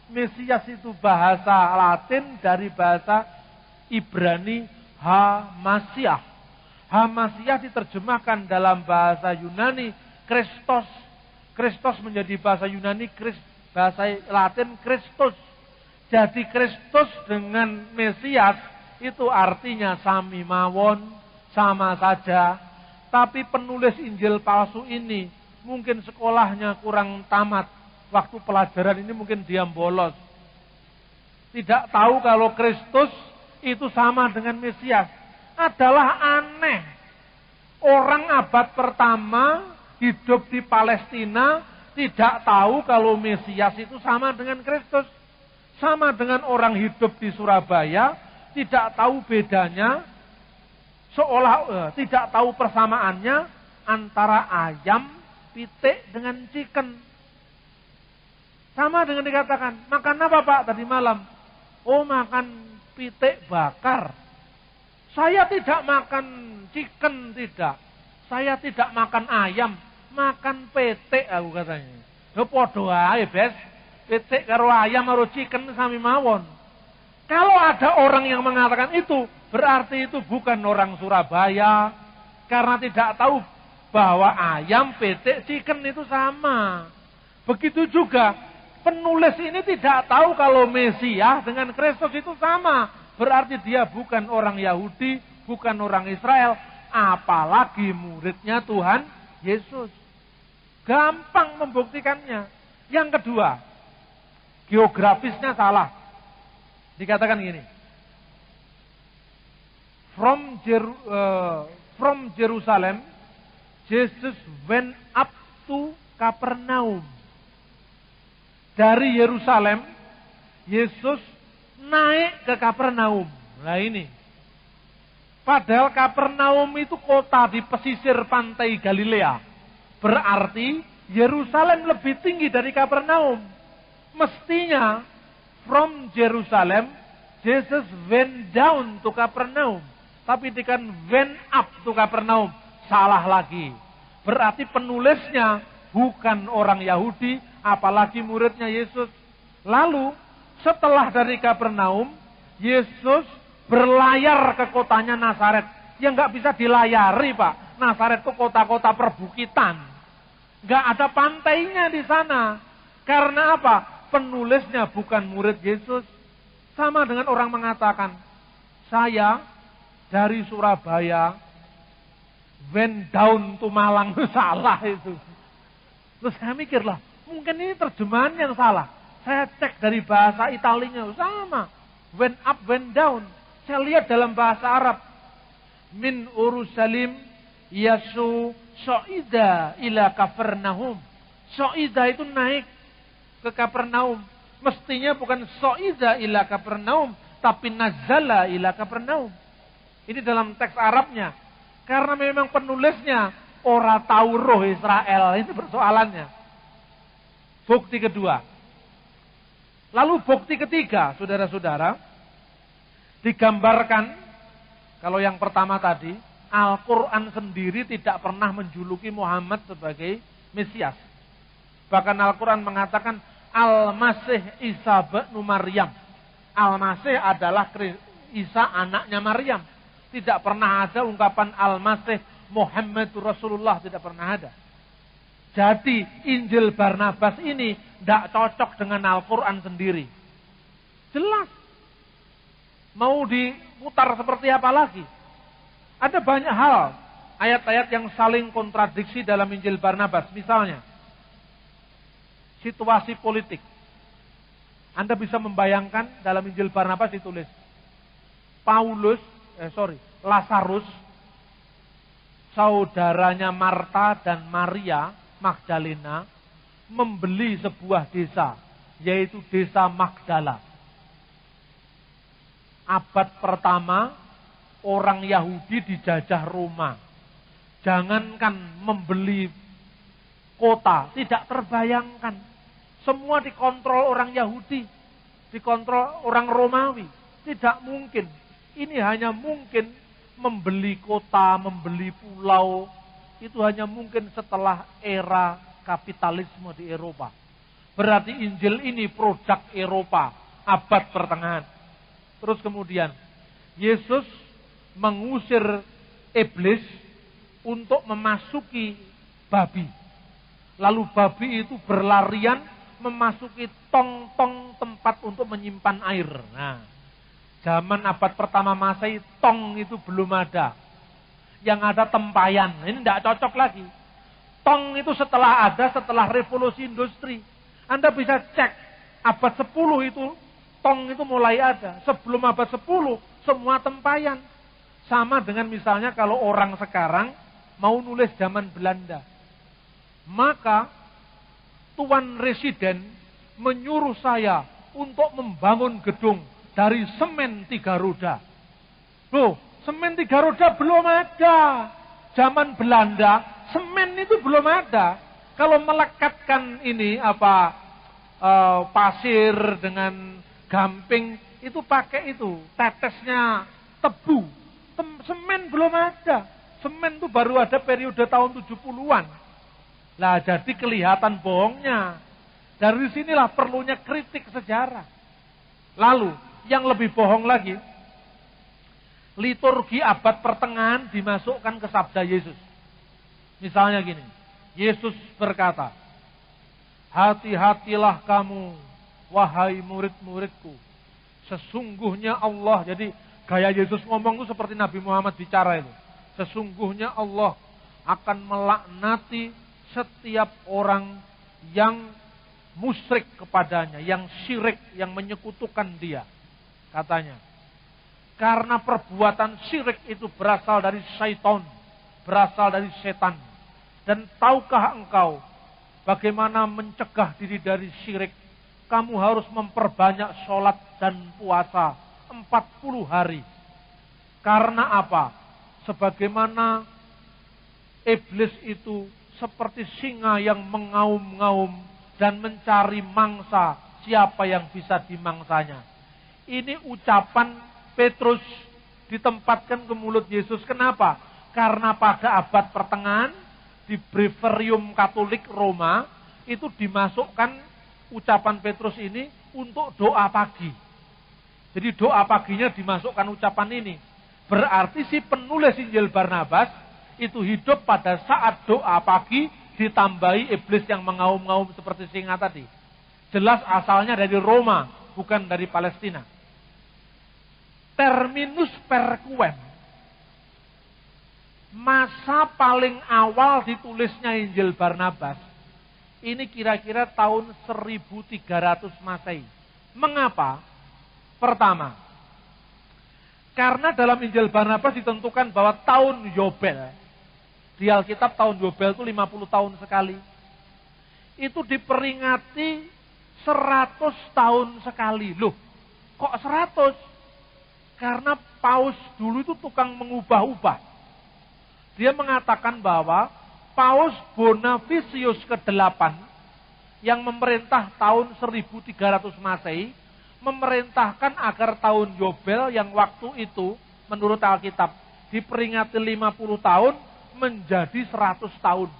A: Mesias itu bahasa Latin dari bahasa Ibrani Ha-Masiah. Ha-Masiah diterjemahkan dalam bahasa Yunani Kristos. Kristos menjadi bahasa Yunani, bahasa Latin Kristus. Jadi Kristus dengan Mesias itu artinya sami mawon, sama saja. Tapi penulis Injil palsu ini mungkin sekolahnya kurang tamat. Waktu pelajaran ini mungkin dia bolos. Tidak tahu kalau Kristus itu sama dengan Mesias. Adalah aneh. Orang abad pertama hidup di Palestina tidak tahu kalau Mesias itu sama dengan Kristus. Sama dengan orang hidup di Surabaya tidak tahu bedanya, seolah tidak tahu persamaannya antara ayam, pitik dengan chicken. Sama dengan dikatakan, makan apa Pak tadi malam? Oh, makan pitik bakar. Saya tidak makan chicken, tidak. Saya tidak makan ayam, makan pitik aku katanya. Lho podo ae, Bes. Pitik karo ayam karo chicken sami mawon. Kalau ada orang yang mengatakan itu, berarti itu bukan orang Surabaya. Karena tidak tahu bahwa ayam, pitik, chicken itu sama. Begitu juga penulis ini tidak tahu kalau Mesias dengan Kristus itu sama. Berarti dia bukan orang Yahudi, bukan orang Israel. Apalagi muridnya Tuhan Yesus. Gampang membuktikannya. Yang kedua, geografisnya salah. Dikatakan gini. From Jerusalem, Jesus went up to Kapernaum. Dari Yerusalem, Yesus naik ke Kapernaum. Nah ini. Padahal Kapernaum itu kota di pesisir pantai Galilea. Berarti Yerusalem lebih tinggi dari Kapernaum. Mestinya from Jerusalem, Jesus went down to Kapernaum. Tapi dikatakan went up to Kapernaum. Salah lagi. Berarti penulisnya bukan orang Yahudi, apalagi muridnya Yesus. Lalu setelah dari Kapernaum, Yesus berlayar ke kotanya Nazaret. Yang nggak bisa dilayari, Pak. Nazaret itu kota-kota perbukitan. Nggak ada pantainya di sana. Karena apa? Penulisnya bukan murid Yesus. Sama dengan orang mengatakan, saya dari Surabaya went down to Malang. Salah itu. Terus saya mikir lah, mungkin ini terjemahan yang salah. Saya cek dari bahasa Italinya, sama. Went up, went down. Saya lihat dalam bahasa Arab. Min Urusalim yasu so'ida ila Kapernaum. So'ida itu naik ke Kapernaum. Mestinya bukan so'ida ila Kapernaum, tapi nazala ila Kapernaum. Ini dalam teks Arabnya. Karena memang penulisnya ora tahu roh Israel. Itu persoalannya. Bukti kedua. Lalu bukti ketiga, saudara-saudara, digambarkan, kalau yang pertama tadi, Al-Quran sendiri tidak pernah menjuluki Muhammad sebagai Mesias. Bahkan Al-Quran mengatakan Al-Masih Isa bin Maryam. Al-Masih adalah Isa anaknya Maryam. Tidak pernah ada ungkapan Al-Masih Muhammadur Rasulullah, tidak pernah ada. Jadi Injil Barnabas ini tidak cocok dengan Al-Quran sendiri. Jelas. Mau diputar seperti apa lagi? Ada banyak hal, ayat-ayat yang saling kontradiksi dalam Injil Barnabas. Misalnya, situasi politik. Anda bisa membayangkan dalam Injil Barnabas ditulis, Lazarus, saudaranya Marta dan Maria Magdalena, membeli sebuah desa, yaitu desa Magdala. Abad pertama, orang Yahudi dijajah Roma. Jangankan membeli kota, tidak terbayangkan. Semua dikontrol orang Yahudi, dikontrol orang Romawi. Tidak mungkin. Ini hanya mungkin membeli kota, membeli pulau. Itu hanya mungkin setelah era kapitalisme di Eropa. Berarti Injil ini produk Eropa, abad pertengahan. Terus kemudian, Yesus mengusir iblis untuk memasuki babi. Lalu babi itu berlarian memasuki tong-tong tempat untuk menyimpan air. Nah, zaman abad pertama Masehi tong itu belum ada. Yang ada tempayan. Ini tidak cocok lagi. Tong itu setelah revolusi industri. Anda bisa cek abad 10 itu tong itu mulai ada. Sebelum abad 10 semua tempayan. Sama dengan misalnya kalau orang sekarang mau nulis zaman Belanda. Maka Tuan Residen menyuruh saya untuk membangun gedung dari semen 3 roda. Loh, semen 3 roda belum ada. Zaman Belanda, semen itu belum ada. Kalau melekatkan ini pasir dengan gamping, itu pakai itu, tetesnya tebu. Semen belum ada. Semen itu baru ada periode tahun 70-an. Lah jadi kelihatan bohongnya. Dari sinilah perlunya kritik sejarah. Lalu, yang lebih bohong lagi, liturgi abad pertengahan dimasukkan ke sabda Yesus. Misalnya gini, Yesus berkata, hati-hatilah kamu, wahai murid-muridku. Sesungguhnya Allah, jadi gaya Yesus ngomong itu seperti Nabi Muhammad bicara itu. Sesungguhnya Allah akan melaknati setiap orang yang musyrik kepadanya, yang syirik, yang menyekutukan dia. Katanya, karena perbuatan syirik itu berasal dari syaitan, berasal dari setan. Dan tahukah engkau bagaimana mencegah diri dari syirik? Kamu harus memperbanyak sholat dan puasa 40 hari. Karena apa? Sebagaimana iblis itu seperti singa yang mengaum-ngaum dan mencari mangsa, siapa yang bisa dimangsanya. Ini ucapan Petrus ditempatkan ke mulut Yesus. Kenapa? Karena pada abad pertengahan di Breverium Katolik Roma itu dimasukkan ucapan Petrus ini untuk doa pagi. Jadi doa paginya dimasukkan ucapan ini. Berarti si penulis Injil Barnabas itu hidup pada saat doa pagi ditambahi iblis yang mengaum-ngaum seperti singa tadi. Jelas asalnya dari Roma, bukan dari Palestina. Terminus perquem. Masa paling awal ditulisnya Injil Barnabas. Ini kira-kira tahun 1300 Masehi. Mengapa? Pertama, karena dalam Injil Barnabas ditentukan bahwa tahun Yobel, di Alkitab tahun Yobel itu 50 tahun sekali. Itu diperingati 100 tahun sekali. Loh, kok 100? Karena Paus dulu itu tukang mengubah-ubah. Dia mengatakan bahwa Paus Bonavisius ke-8 yang memerintah tahun 1300 Masehi memerintahkan agar tahun Yobel yang waktu itu menurut Alkitab diperingati 50 tahun menjadi 100 tahun.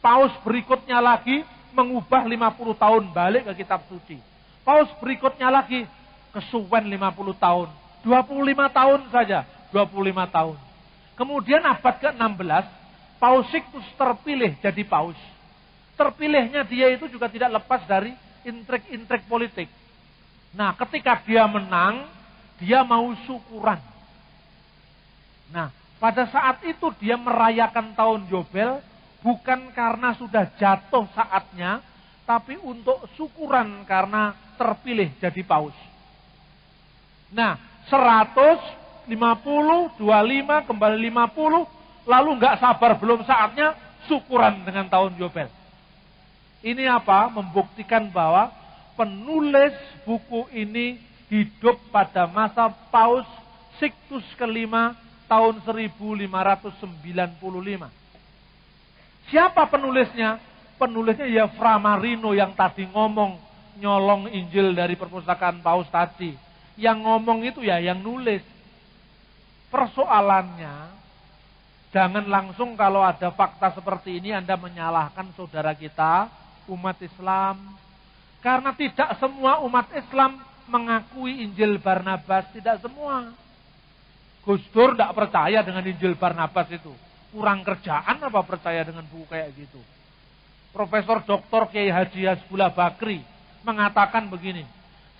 A: Paus berikutnya lagi mengubah 50 tahun balik ke kitab suci. Paus berikutnya lagi kesuwen 50 tahun. 25 tahun saja, 25 tahun. Kemudian abad ke-16, Paus Sixtus terpilih jadi paus. Terpilihnya dia itu juga tidak lepas dari intrik-intrik politik. Nah, ketika dia menang, dia mau syukuran. Nah, pada saat itu dia merayakan tahun Yobel bukan karena sudah jatuh saatnya, tapi untuk syukuran karena terpilih jadi paus. Nah, 100, 50, 25, kembali 50, lalu nggak sabar belum saatnya syukuran dengan tahun Yobel. Ini apa? Membuktikan bahwa penulis buku ini hidup pada masa Paus Sixtus kelima tahun 1595. Siapa penulisnya? Penulisnya ya Fra Marino yang tadi ngomong nyolong Injil dari perpustakaan Paus tadi. Yang ngomong itu ya yang nulis. Persoalannya, jangan langsung kalau ada fakta seperti ini Anda menyalahkan saudara kita, umat Islam. Karena tidak semua umat Islam mengakui Injil Barnabas, tidak semua. Gus Dur tidak percaya dengan Injil Barnabas itu. Kurang kerjaan apa percaya dengan buku kayak gitu. Profesor Dr. Kiai Haji Hasbullah Bakri mengatakan begini,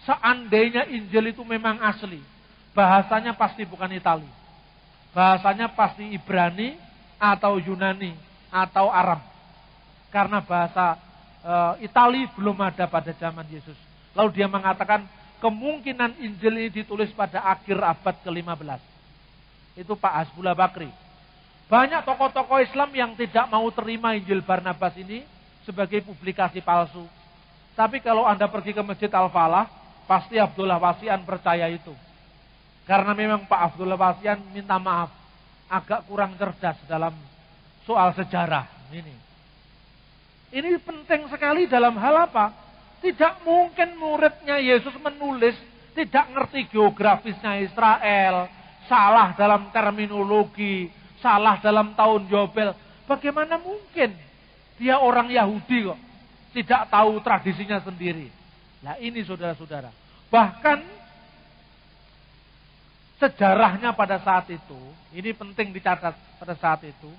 A: seandainya Injil itu memang asli, bahasanya pasti bukan Itali. Bahasanya pasti Ibrani atau Yunani atau Arab. Karena bahasa Itali belum ada pada zaman Yesus. Lalu dia mengatakan kemungkinan Injil ini ditulis pada akhir abad ke-15. Itu Pak Hasbullah Bakri. Banyak tokoh-tokoh Islam yang tidak mau terima Injil Barnabas ini sebagai publikasi palsu. Tapi kalau Anda pergi ke Masjid Al-Falah, pasti Abdullah Wasian percaya itu. Karena memang Pak Abdullah Wasian minta maaf, agak kurang cerdas dalam soal sejarah ini. Ini penting sekali dalam hal apa? Tidak mungkin muridnya Yesus menulis tidak ngerti geografisnya Israel, salah dalam terminologi, salah dalam tahun Yobel. Bagaimana mungkin dia orang Yahudi kok tidak tahu tradisinya sendiri? Nah ini saudara-saudara. Bahkan sejarahnya pada saat itu, ini penting dicatat pada saat itu,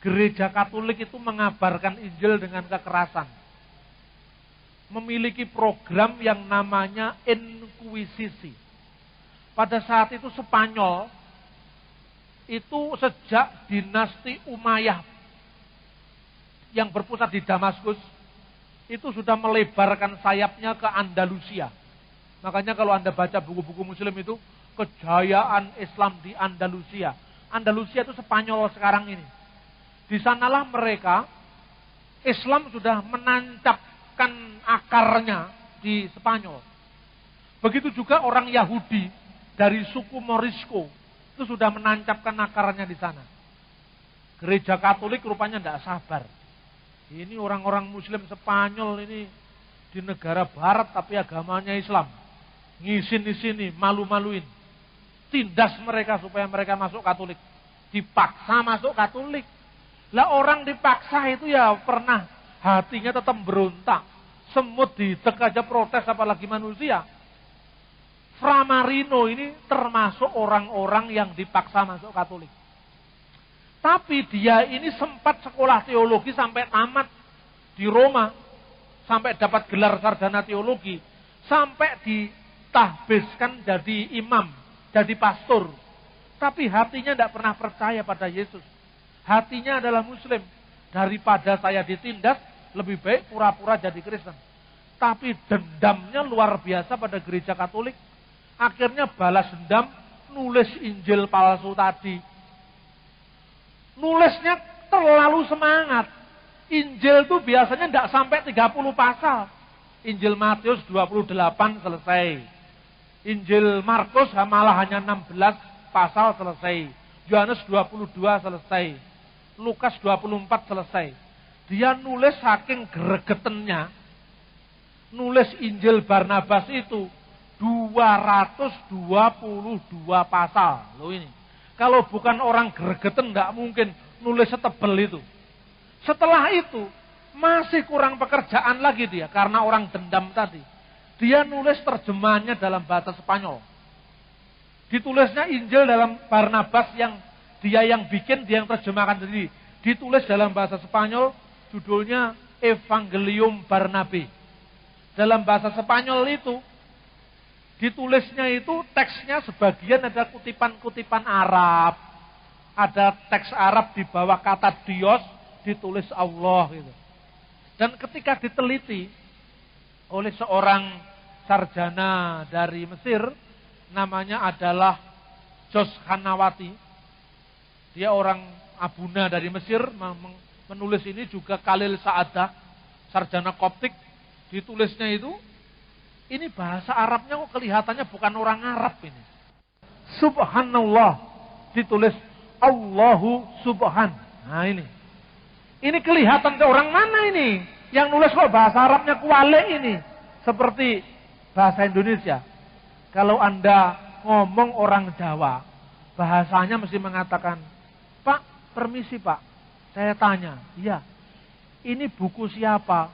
A: Gereja Katolik itu mengabarkan Injil dengan kekerasan. Memiliki program yang namanya inkuisisi. Pada saat itu Spanyol, itu sejak dinasti Umayyah yang berpusat di Damaskus, itu sudah melebarkan sayapnya ke Andalusia. Makanya kalau Anda baca buku-buku Muslim itu, kejayaan Islam di Andalusia. Andalusia itu Spanyol sekarang ini. Di sanalah mereka, Islam sudah menancapkan akarnya di Spanyol. Begitu juga orang Yahudi dari suku Morisco, itu sudah menancapkan akarnya di sana. Gereja Katolik rupanya tidak sabar. Ini orang-orang Muslim Spanyol ini di negara Barat tapi agamanya Islam. Ngisin di sini, malu-maluin. Tindas mereka supaya mereka masuk Katolik. Dipaksa masuk Katolik. Lah orang dipaksa itu ya pernah hatinya tetap berontak. Semut didek aja protes apalagi manusia. Fra Marino ini termasuk orang-orang yang dipaksa masuk Katolik. Tapi dia ini sempat sekolah teologi sampai tamat di Roma. Sampai dapat gelar sarjana teologi. Sampai ditahbiskan jadi imam, jadi pastor. Tapi hatinya tidak pernah percaya pada Yesus. Hatinya adalah Muslim. Daripada saya ditindas, lebih baik pura-pura jadi Kristen. Tapi dendamnya luar biasa pada gereja Katolik. Akhirnya balas dendam, nulis Injil palsu tadi. Nulisnya terlalu semangat. Injil itu biasanya tidak sampai 30 pasal. Injil Matius 28 selesai. Injil Markus malah hanya 16 pasal selesai. Yohanes 22 selesai. Lukas 24 selesai. Dia nulis saking gregetennya. Nulis Injil Barnabas itu 222 pasal. Loh ini. Kalau bukan orang gregeten nggak mungkin nulis setebel itu. Setelah itu masih kurang pekerjaan lagi dia karena orang dendam tadi. Dia nulis terjemahannya dalam bahasa Spanyol. Ditulisnya Injil dalam Barnabas yang dia yang bikin, dia yang terjemahkan sendiri. Ditulis dalam bahasa Spanyol, judulnya Evangelium Barnabe. Dalam bahasa Spanyol itu ditulisnya itu teksnya sebagian ada kutipan-kutipan Arab. Ada teks Arab di bawah kata Dios ditulis Allah gitu. Dan ketika diteliti oleh seorang sarjana dari Mesir, namanya adalah Jos Hanawati. Dia orang Abuna dari Mesir, menulis ini juga Khalil Sa'adah, sarjana Koptik, ditulisnya itu. Ini bahasa Arabnya kok kelihatannya bukan orang Arab ini. Subhanallah ditulis Allahu Subhan. Nah ini. Ini kelihatan ke orang mana ini? Yang nulis kok bahasa Arabnya kualik ini. Seperti bahasa Indonesia. Kalau Anda ngomong orang Jawa, bahasanya mesti mengatakan, Pak, permisi Pak. Saya tanya, iya. Ini buku siapa?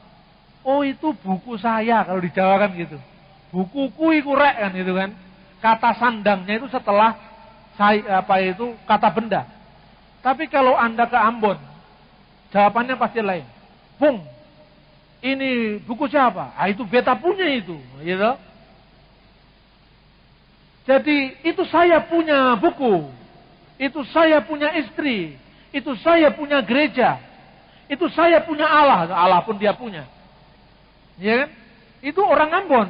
A: Oh itu buku saya kalau di Jawa kan gitu. Bukuku iku rek kan gitu kan. Kata sandangnya itu setelah saya kata benda. Tapi kalau Anda ke Ambon, jawabannya pasti lain. Bung, ini buku siapa? Ah itu beta punya itu, gitu. Jadi itu saya punya buku. Itu saya punya istri. Itu saya punya gereja. Itu saya punya Allah. Allah pun dia punya. Ya kan? Itu orang Ambon.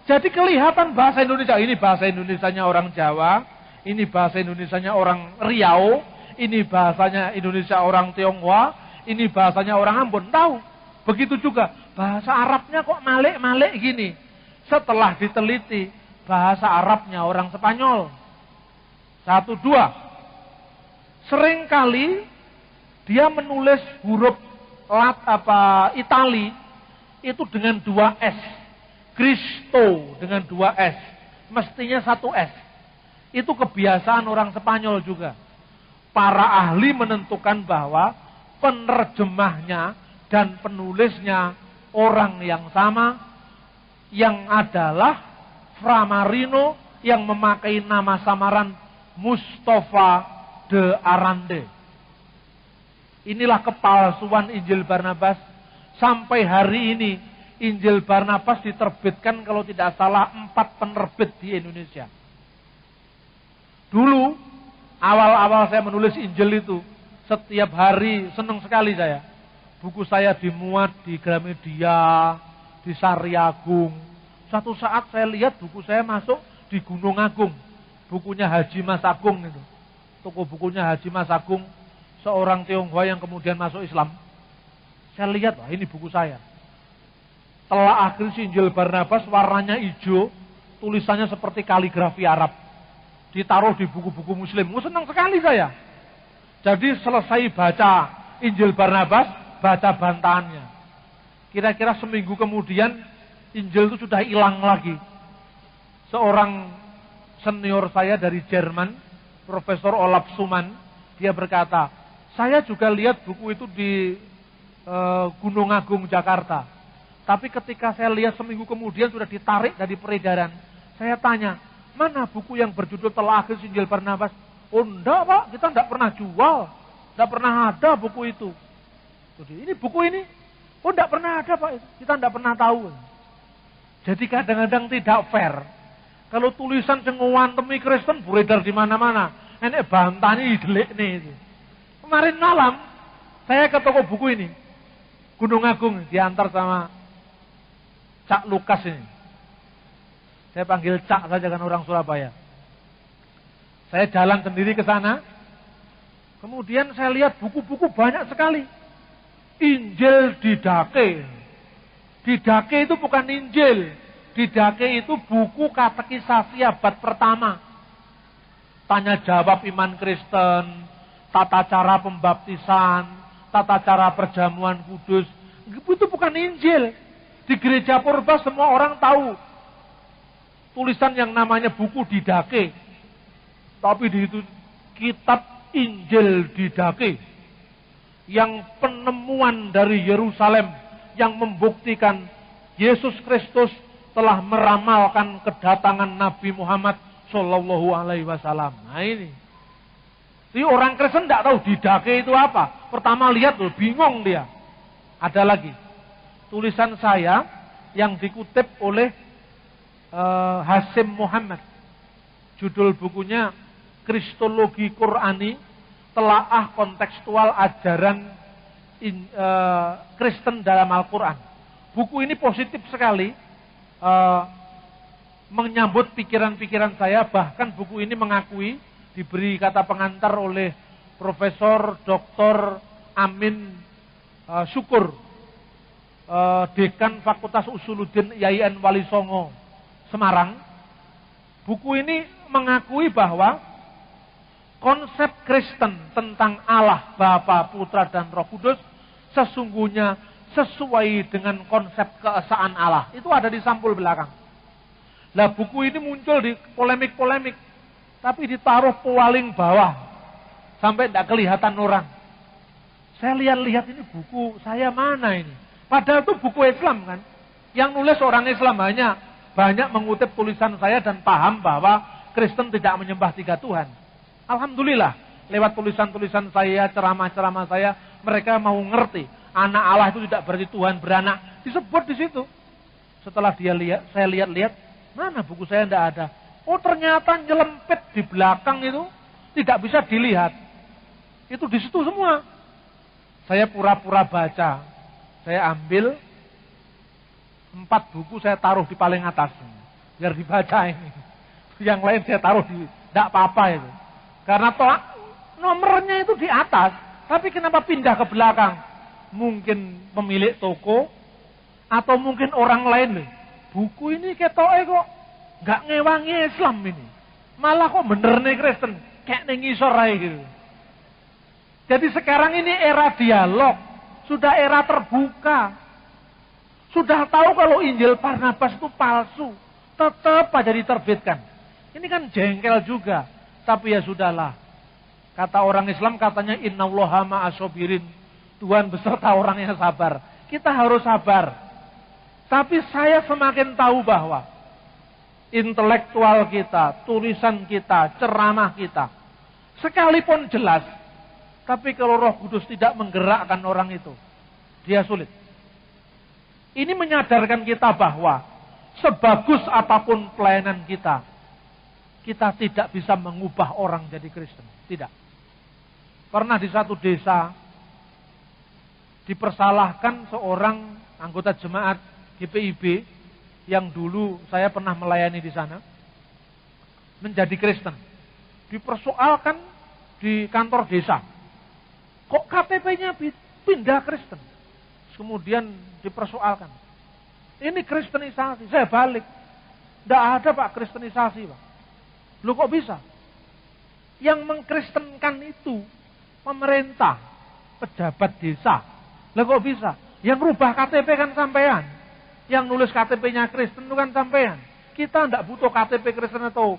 A: Jadi kelihatan bahasa Indonesia. Ini bahasa Indonesianya orang Jawa. Ini bahasa Indonesianya orang Riau. Ini bahasanya Indonesia orang Tionghoa. Ini bahasanya orang Ambon. Tahu. Begitu juga. Bahasa Arabnya kok malik-malik gini. Setelah diteliti. Bahasa Arabnya orang Spanyol. 1, 2. Seringkali dia menulis huruf Itali itu dengan 2 S. Cristo dengan 2 S. Mestinya 1 S. Itu kebiasaan orang Spanyol juga. Para ahli menentukan bahwa penerjemahnya dan penulisnya orang yang sama, yang adalah Framarino yang memakai nama samaran Mustafa de Arande. Inilah kepalsuan Injil Barnabas. Sampai hari ini Injil Barnabas diterbitkan kalau tidak salah 4 penerbit di Indonesia. Dulu awal-awal saya menulis Injil itu setiap hari senang sekali saya. Buku saya dimuat di Gramedia, di Sariagung. Suatu saat saya lihat buku saya masuk di Gunung Agung. Bukunya Haji Mas Agung itu. Toko bukunya Haji Mas Agung, seorang Tionghoa yang kemudian masuk Islam. Saya lihat, wah ini buku saya. Telah akhir Injil Barnabas warnanya hijau, tulisannya seperti kaligrafi Arab. Ditaruh di buku-buku Muslim. Senang sekali saya. Jadi selesai baca Injil Barnabas, baca bantahannya. Kira-kira seminggu kemudian Injil itu sudah hilang lagi. Seorang senior saya dari Jerman, Profesor Olaf Suman, dia berkata, saya juga lihat buku itu di Gunung Agung, Jakarta. Tapi ketika saya lihat seminggu kemudian sudah ditarik dari peredaran, saya tanya, mana buku yang berjudul Telah Akhir Injil Barnabas? Oh enggak Pak, kita enggak pernah jual. Enggak pernah ada buku itu. Jadi ini buku ini, oh enggak pernah ada Pak, kita enggak pernah tahu. Jadi kadang-kadang tidak fair. Kalau tulisan cenguan temi Kristen beredar di mana-mana, enek bantani delik nih. Kemarin malam saya ke toko buku ini, Gunung Agung, diantar sama Cak Lukas ini. Saya panggil Cak saja kan orang Surabaya. Saya jalan sendiri ke sana. Kemudian saya lihat buku-buku banyak sekali. Injil Didake. Didake itu bukan Injil. Didake itu buku katekisasi abad pertama. Tanya jawab iman Kristen, tata cara pembaptisan, tata cara perjamuan kudus. Itu bukan Injil. Di gereja purba semua orang tahu tulisan yang namanya buku Didake. Tapi di itu kitab Injil didake, yang penemuan dari Yerusalem yang membuktikan Yesus Kristus telah meramalkan kedatangan Nabi Muhammad Shallallahu Alaihi Wasallam. Nah ini, jadi orang Kristen tidak tahu didake itu apa. Pertama lihat loh, bingung dia. Ada lagi tulisan saya yang dikutip oleh Hasim Muhammad. Judul bukunya Kristologi Qurani, Telaah Kontekstual Ajaran Kristen dalam Al-Quran. Buku ini positif sekali, menyambut pikiran-pikiran saya. Bahkan buku ini mengakui, diberi kata pengantar oleh Profesor Dr. Amin Syukur, Dekan Fakultas Usuluddin IAIN Wali Songo, Semarang. Buku ini mengakui bahwa konsep Kristen tentang Allah, Bapa, Putra, dan Roh Kudus sesungguhnya sesuai dengan konsep keesaan Allah. Itu ada di sampul belakang. Nah, buku ini muncul di polemik-polemik, tapi ditaruh paling bawah sampai tidak kelihatan orang. Saya lihat-lihat, ini buku saya mana ini? Padahal itu buku Islam kan. Yang nulis orang Islam, hanya banyak mengutip tulisan saya dan paham bahwa Kristen tidak menyembah 3 Tuhan. Alhamdulillah, lewat tulisan-tulisan saya, ceramah-ceramah saya, mereka mau ngerti. Anak Allah itu tidak berarti Tuhan beranak. Disebut di situ. Setelah saya lihat-lihat, mana buku saya tidak ada. Oh, ternyata nyelempit di belakang itu tidak bisa dilihat. Itu di situ semua. Saya pura-pura baca. Saya ambil 4 buku, saya taruh di paling atas. Biar dibaca ini. Yang lain saya taruh di, tidak apa-apa itu. Karena nomornya itu di atas. Tapi kenapa pindah ke belakang? Mungkin pemilik toko, atau mungkin orang lain. Buku ini ketoknya kok nggak ngewangi Islam ini. Malah kok bener nih Kristen. Kayak nengisor aja gitu. Jadi sekarang ini era dialog. Sudah era terbuka. Sudah tahu kalau Injil Barnabas itu palsu. Tetap aja diterbitkan. Ini kan jengkel juga. Tapi ya sudahlah. Kata orang Islam katanya innallaha ma'asobirin. Tuhan beserta orang yang sabar. Kita harus sabar. Tapi saya semakin tahu bahwa intelektual kita, tulisan kita, ceramah kita, sekalipun jelas, tapi kalau Roh Kudus tidak menggerakkan orang itu, dia sulit. Ini menyadarkan kita bahwa sebagus apapun pelayanan kita, kita tidak bisa mengubah orang jadi Kristen. Tidak. Pernah di satu desa, dipersalahkan seorang anggota jemaat GPIB yang dulu saya pernah melayani di sana, menjadi Kristen. Dipersoalkan di kantor desa. Kok KTP-nya pindah Kristen? Kemudian dipersoalkan. Ini kristenisasi. Saya balik. Tidak ada Pak kristenisasi Pak. Loh kok bisa? Yang mengkristenkan itu pemerintah, pejabat desa. Lah kok bisa? Yang rubah KTP kan sampean. Yang nulis KTP-nya Kristen itu kan sampean. Kita tidak butuh KTP Kristen atau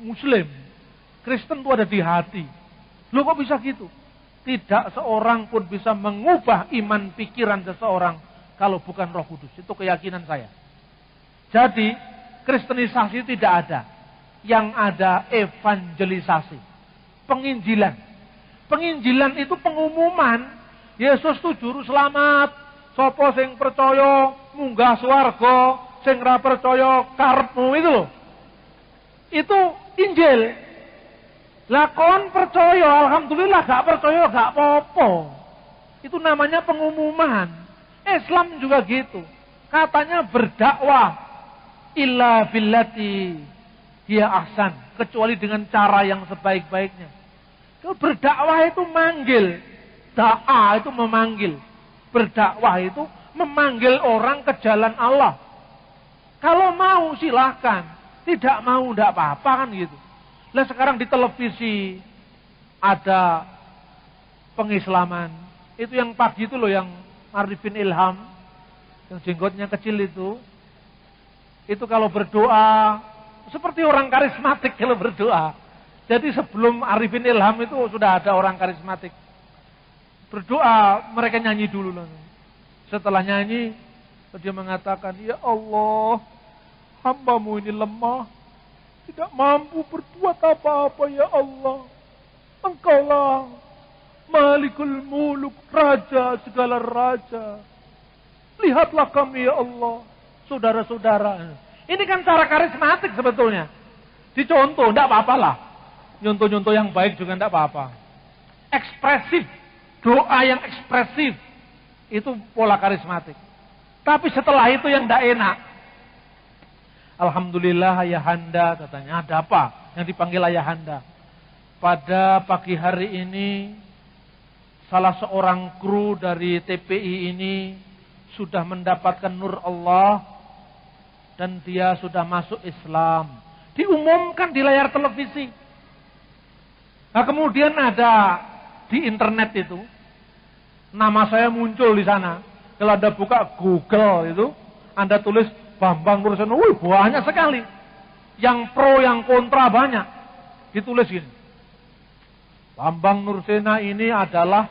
A: Muslim. Kristen itu ada di hati. Loh kok bisa gitu? Tidak seorang pun bisa mengubah iman pikiran seseorang kalau bukan Roh Kudus. Itu keyakinan saya. Jadi kristenisasi tidak ada. Yang ada evangelisasi. Penginjilan. Penginjilan itu pengumuman. Yesus itu juru selamat. Sopo sing percaya munggah swarga, sing ra percaya karepmu itu loh. Itu Injil. Lah kon percaya, alhamdulillah, gak percaya gak apa-apa. Itu namanya pengumuman. Islam juga gitu. Katanya berdakwah illa billati hiya ahsan, kecuali dengan cara yang sebaik-baiknya. Kalau berdakwah itu manggil, da'a itu memanggil. Berdakwah itu memanggil orang ke jalan Allah. Kalau mau silahkan, tidak mau tidak apa-apa kan gitu. Lah sekarang di televisi ada pengislaman. Itu yang pagi itu loh, yang Arifin Ilham, yang jenggotnya kecil itu. Itu kalau berdoa seperti orang karismatik kalau berdoa. Jadi sebelum Arifin Ilham itu sudah ada orang karismatik. Berdoa, mereka nyanyi dulu. Setelah nyanyi, dia mengatakan, ya Allah, hamba-Mu ini lemah, tidak mampu berbuat apa-apa ya Allah. Engkaulah Malikul Muluk, Raja segala raja. Lihatlah kami ya Allah, saudara-saudara. Ini kan cara karismatik sebetulnya. Dicontoh, tidak apa-apa lah. Nyontoh-nyontoh yang baik juga tidak apa-apa. Ekspresif, doa yang ekspresif. Itu pola karismatik. Tapi setelah itu yang tidak enak. Alhamdulillah ayahanda katanya, ada apa yang dipanggil ayahanda? Pada pagi hari ini, salah seorang kru dari TPI ini sudah mendapatkan nur Allah dan dia sudah masuk Islam. Diumumkan di layar televisi. Nah kemudian ada di internet itu, nama saya muncul di sana. Kalau Anda buka Google itu, Anda tulis Bambang Nursena, banyak sekali. Yang pro, yang kontra banyak. Ditulis gini. Bambang Nursena ini adalah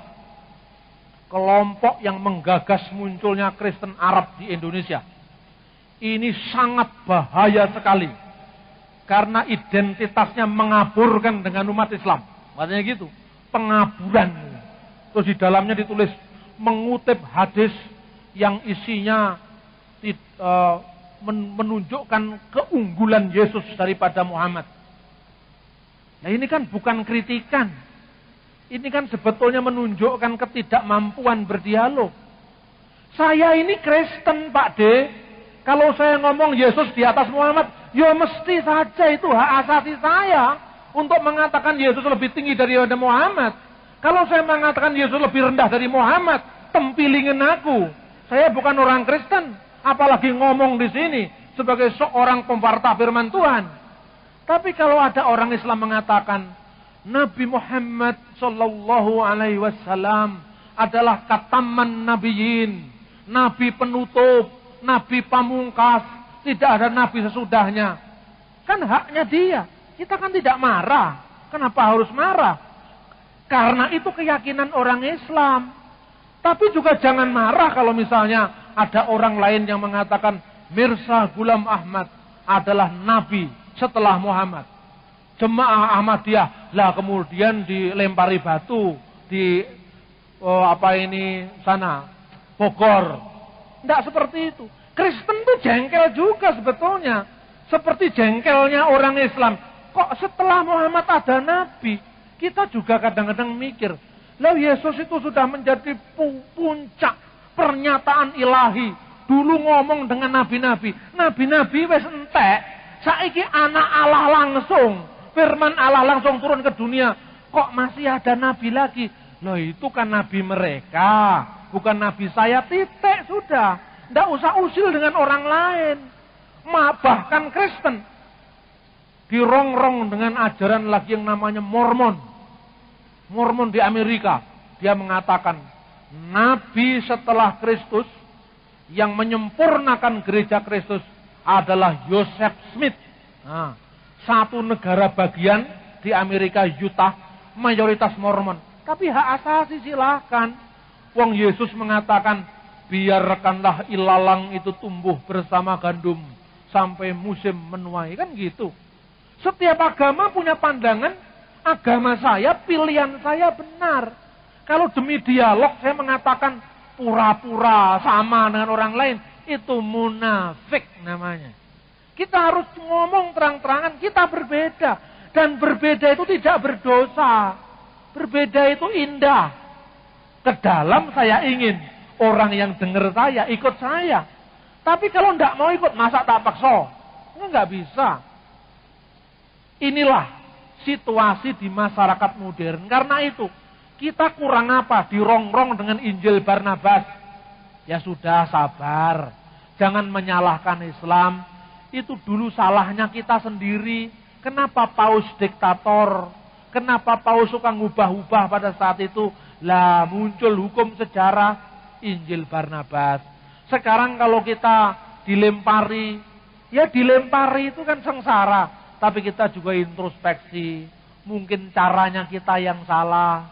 A: kelompok yang menggagas munculnya Kristen Arab di Indonesia. Ini sangat bahaya sekali. Karena identitasnya mengaburkan dengan umat Islam. Katanya gitu. Pengaburan. Terus di dalamnya ditulis mengutip hadis yang isinya menunjukkan keunggulan Yesus daripada Muhammad. Nah ini kan bukan kritikan. Ini kan sebetulnya menunjukkan ketidakmampuan berdialog. Saya ini Kristen Pak D. Kalau saya ngomong Yesus di atas Muhammad, ya mesti saja itu hak asasi saya untuk mengatakan Yesus lebih tinggi daripada Muhammad. Kalau saya mengatakan Yesus lebih rendah dari Muhammad, tempilingin aku. Saya bukan orang Kristen. Apalagi ngomong di sini sebagai seorang pemwarta firman Tuhan. Tapi kalau ada orang Islam mengatakan Nabi Muhammad Sallallahu Alaihi Wasallam adalah kataman nabiyyin, nabi penutup, nabi pamungkas, tidak ada nabi sesudahnya. Kan haknya dia. Kita kan tidak marah. Kenapa harus marah? Karena itu keyakinan orang Islam. Tapi juga jangan marah kalau misalnya ada orang lain yang mengatakan Mirza Ghulam Ahmad adalah nabi setelah Muhammad. Jemaah Ahmadiyah lah kemudian dilempari batu di sana Bogor. Tidak seperti itu. Kristen itu jengkel juga sebetulnya. Seperti jengkelnya orang Islam. Kok setelah Muhammad ada nabi? Kita juga kadang-kadang mikir, lah Yesus itu sudah menjadi puncak pernyataan ilahi. Dulu ngomong dengan nabi-nabi. Nabi-nabi wis entek. Saiki anak Allah langsung. Firman Allah langsung turun ke dunia. Kok masih ada nabi lagi? Loh itu kan nabi mereka. Bukan nabi saya, titik sudah. Nggak usah usil dengan orang lain. Bahkan Kristen. Dirongrong dengan ajaran lagi yang namanya Mormon. Mormon di Amerika. Dia mengatakan, nabi setelah Kristus yang menyempurnakan gereja Kristus adalah Joseph Smith. Nah, satu negara bagian di Amerika, Utah, mayoritas Mormon. Tapi hak asasi silahkan. Wong Yesus mengatakan, biarkanlah ilalang itu tumbuh bersama gandum sampai musim menuai. Kan gitu. Setiap agama punya pandangan, agama saya, pilihan saya benar. Kalau demi dialog saya mengatakan pura-pura sama dengan orang lain, itu munafik namanya. Kita harus ngomong terang-terangan, kita berbeda. Dan berbeda itu tidak berdosa. Berbeda itu indah. Ke dalam saya ingin orang yang dengar saya, ikut saya. Tapi kalau tidak mau ikut, masa tak paksa? Enggak bisa. Inilah situasi di masyarakat modern. Karena itu, kita kurang apa? Dirongrong dengan Injil Barnabas. Ya sudah, sabar. Jangan menyalahkan Islam. Itu dulu salahnya kita sendiri. Kenapa Paus diktator? Kenapa Paus suka ngubah-ubah pada saat itu? Lah muncul hukum sejarah Injil Barnabas. Sekarang kalau kita dilempari, ya dilempari itu kan sengsara. Tapi kita juga introspeksi. Mungkin caranya kita yang salah.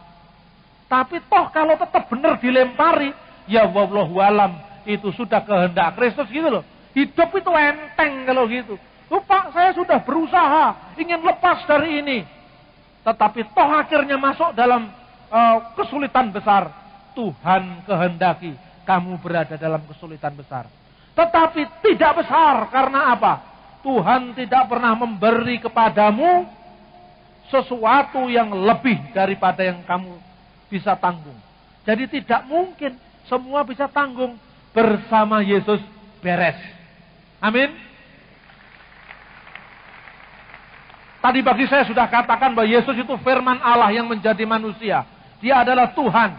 A: Tapi toh kalau tetap benar dilempari, ya wallahu alam, itu sudah kehendak Kristus gitu loh. Hidup itu enteng kalau gitu. Pak, saya sudah berusaha, ingin lepas dari ini. Tetapi toh akhirnya masuk dalam kesulitan besar. Tuhan kehendaki kamu berada dalam kesulitan besar. Tetapi tidak besar, karena apa? Tuhan tidak pernah memberi kepadamu sesuatu yang lebih daripada yang kamu bisa tanggung. Jadi tidak mungkin semua bisa tanggung. Bersama Yesus beres. Amin. Tadi pagi saya sudah katakan bahwa Yesus itu firman Allah yang menjadi manusia. Dia adalah Tuhan.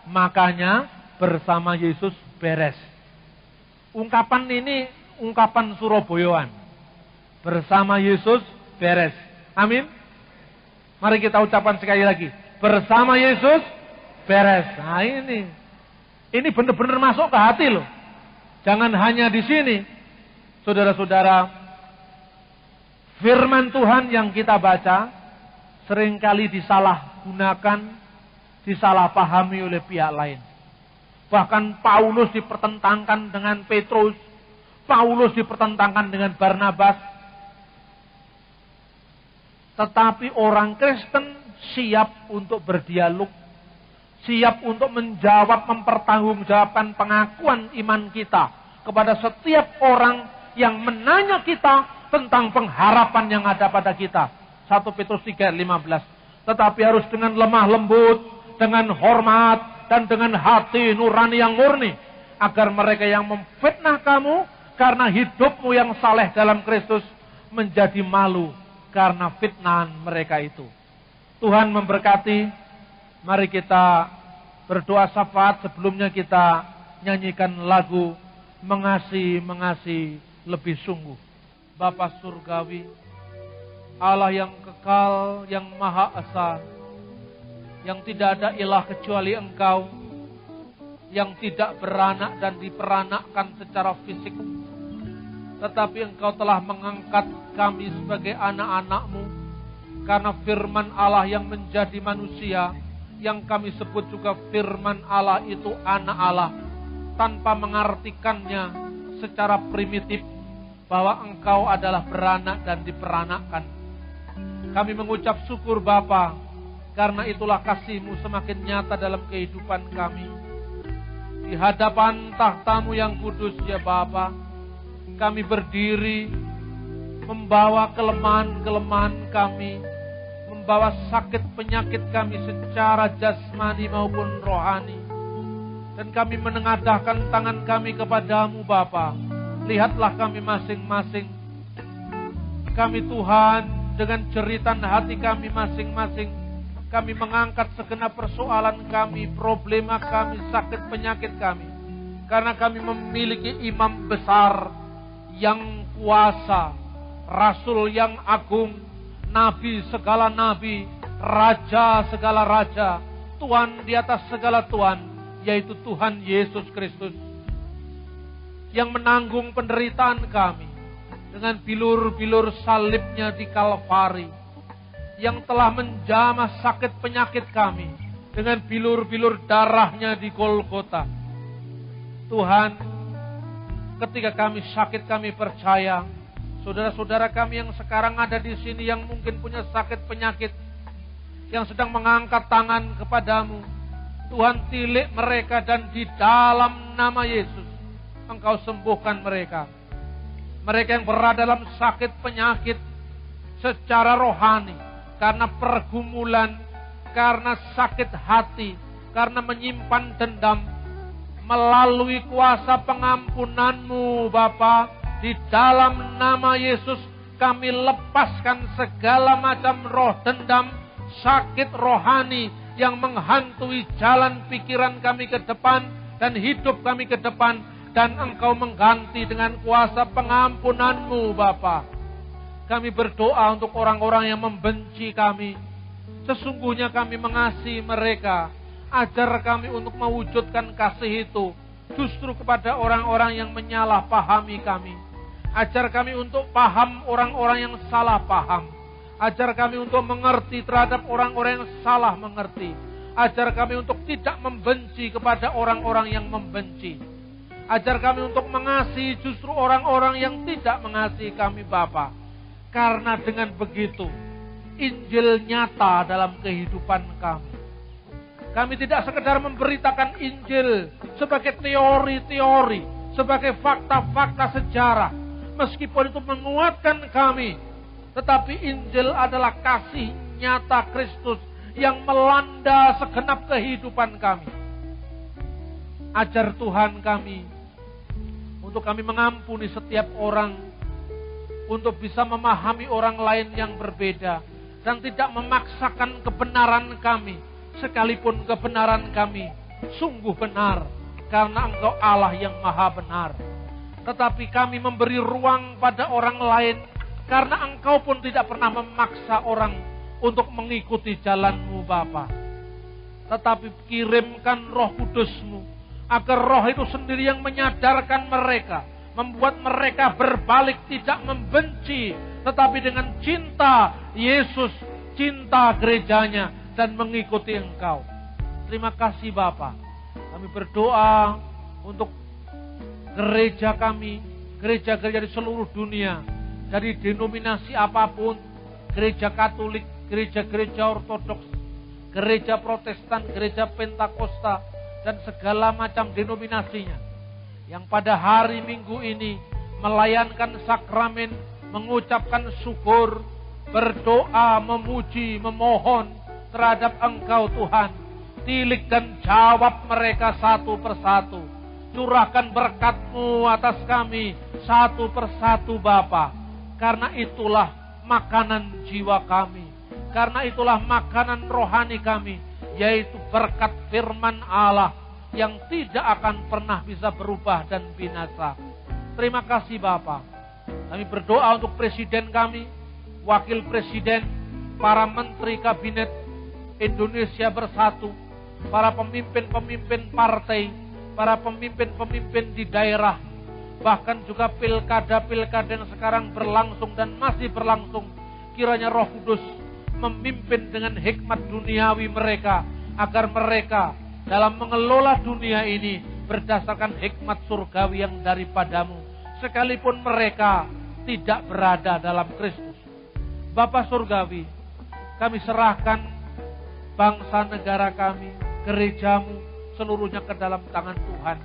A: Makanya bersama Yesus beres. Ungkapan ini ungkapan Surabayaan. Bersama Yesus beres. Amin. Mari kita ucapkan sekali lagi. Bersama Yesus beres. Nah ini benar-benar masuk ke hati loh. Jangan hanya di sini. Saudara-saudara, firman Tuhan yang kita baca seringkali disalahgunakan, disalahpahami oleh pihak lain. Bahkan Paulus dipertentangkan dengan Petrus, Paulus dipertentangkan dengan Barnabas. Tetapi orang Kristen siap untuk berdialog, siap untuk menjawab, mempertanggungjawabkan pengakuan iman kita kepada setiap orang yang menanya kita tentang pengharapan yang ada pada kita. 1 Petrus 3:15. Tetapi harus dengan lemah lembut, dengan hormat, dan dengan hati nurani yang murni, agar mereka yang memfitnah kamu karena hidupmu yang saleh dalam Kristus menjadi malu karena fitnahan mereka itu. Tuhan memberkati. Mari kita berdoa syafaat. Sebelumnya kita nyanyikan lagu Mengasihi lebih sungguh. Bapa surgawi, Allah yang kekal, yang maha esa, yang tidak ada ilah kecuali Engkau, yang tidak beranak dan diperanakkan secara fisik, tetapi Engkau telah mengangkat kami sebagai anak-anak-Mu, karena firman Allah yang menjadi manusia, yang kami sebut juga firman Allah itu anak Allah, tanpa mengartikannya secara primitif bahwa Engkau adalah beranak dan diperanakkan. Kami mengucap syukur Bapa, karena itulah kasih-Mu semakin nyata dalam kehidupan kami. Di hadapan tahta-Mu yang kudus ya Bapa, kami berdiri membawa kelemahan-kelemahan kami, membawa sakit penyakit kami secara jasmani maupun rohani. Dan kami menengadahkan tangan kami kepadamu Bapa. Lihatlah kami masing-masing. Kami Tuhan, dengan jeritan hati kami masing-masing, kami mengangkat segenap persoalan kami, problema kami, sakit penyakit kami. Karena kami memiliki imam besar yang kuasa, Rasul yang agung, Nabi segala nabi, Raja segala raja, Tuhan di atas segala Tuhan, yaitu Tuhan Yesus Kristus, yang menanggung penderitaan kami dengan bilur-bilur salibnya di Kalvari, yang telah menjamah sakit penyakit kami dengan bilur-bilur darahnya di Golgota. Tuhan, ketika kami sakit kami percaya, saudara-saudara kami yang sekarang ada di sini yang mungkin punya sakit penyakit, yang sedang mengangkat tangan kepadamu, Tuhan tilik mereka dan di dalam nama Yesus Engkau sembuhkan mereka. Mereka yang berada dalam sakit penyakit secara rohani, karena pergumulan, karena sakit hati, karena menyimpan dendam, melalui kuasa pengampunan-Mu Bapa, di dalam nama Yesus kami lepaskan segala macam roh dendam, sakit rohani yang menghantui jalan pikiran kami ke depan dan hidup kami ke depan, dan Engkau mengganti dengan kuasa pengampunan-Mu Bapa. Kami berdoa untuk orang-orang yang membenci kami. Sesungguhnya kami mengasihi mereka. Ajar kami untuk mewujudkan kasih itu justru kepada orang-orang yang menyalahpahami kami. Ajar kami untuk paham orang-orang yang salah paham. Ajar kami untuk mengerti terhadap orang-orang yang salah mengerti. Ajar kami untuk tidak membenci kepada orang-orang yang membenci. Ajar kami untuk mengasihi justru orang-orang yang tidak mengasihi kami Bapa. Karena dengan begitu, Injil nyata dalam kehidupan kami. Kami tidak sekedar memberitakan Injil sebagai teori-teori, sebagai fakta-fakta sejarah. Meskipun itu menguatkan kami, tetapi Injil adalah kasih nyata Kristus yang melanda segenap kehidupan kami. Ajar Tuhan kami, untuk kami mengampuni setiap orang, untuk bisa memahami orang lain yang berbeda, dan tidak memaksakan kebenaran kami, sekalipun kebenaran kami sungguh benar, karena Engkau Allah yang maha benar. Tetapi kami memberi ruang pada orang lain, karena Engkau pun tidak pernah memaksa orang untuk mengikuti jalan-Mu Bapa. Tetapi kirimkan Roh Kudus-Mu, agar Roh itu sendiri yang menyadarkan mereka, membuat mereka berbalik, tidak membenci, tetapi dengan cinta Yesus, cinta gerejanya, dan mengikuti Engkau. Terima kasih Bapa. Kami berdoa untuk gereja kami, gereja-gereja di seluruh dunia, dari denominasi apapun, gereja Katolik, gereja-gereja Ortodoks, gereja Protestan, gereja Pentakosta, dan segala macam denominasinya, yang pada hari Minggu ini melayankan sakramen, mengucapkan syukur, berdoa, memuji, memohon terhadap Engkau Tuhan. Tilik dan jawab mereka satu persatu. Curahkan berkat-Mu atas kami satu persatu Bapa. Karena itulah makanan jiwa kami. Karena itulah makanan rohani kami, yaitu berkat firman Allah yang tidak akan pernah bisa berubah dan binasa. Terima kasih Bapa. Kami berdoa untuk presiden kami, wakil presiden, para menteri kabinet Indonesia Bersatu, para pemimpin-pemimpin partai, para pemimpin-pemimpin di daerah, bahkan juga pilkada-pilkada yang sekarang berlangsung dan masih berlangsung. Kiranya Roh Kudus memimpin dengan hikmat duniawi mereka, agar mereka dalam mengelola dunia ini berdasarkan hikmat surgawi yang daripadamu, sekalipun mereka tidak berada dalam Kristus. Bapa Surgawi, kami serahkan bangsa negara kami, gerejamu, seluruhnya ke dalam tangan Tuhan.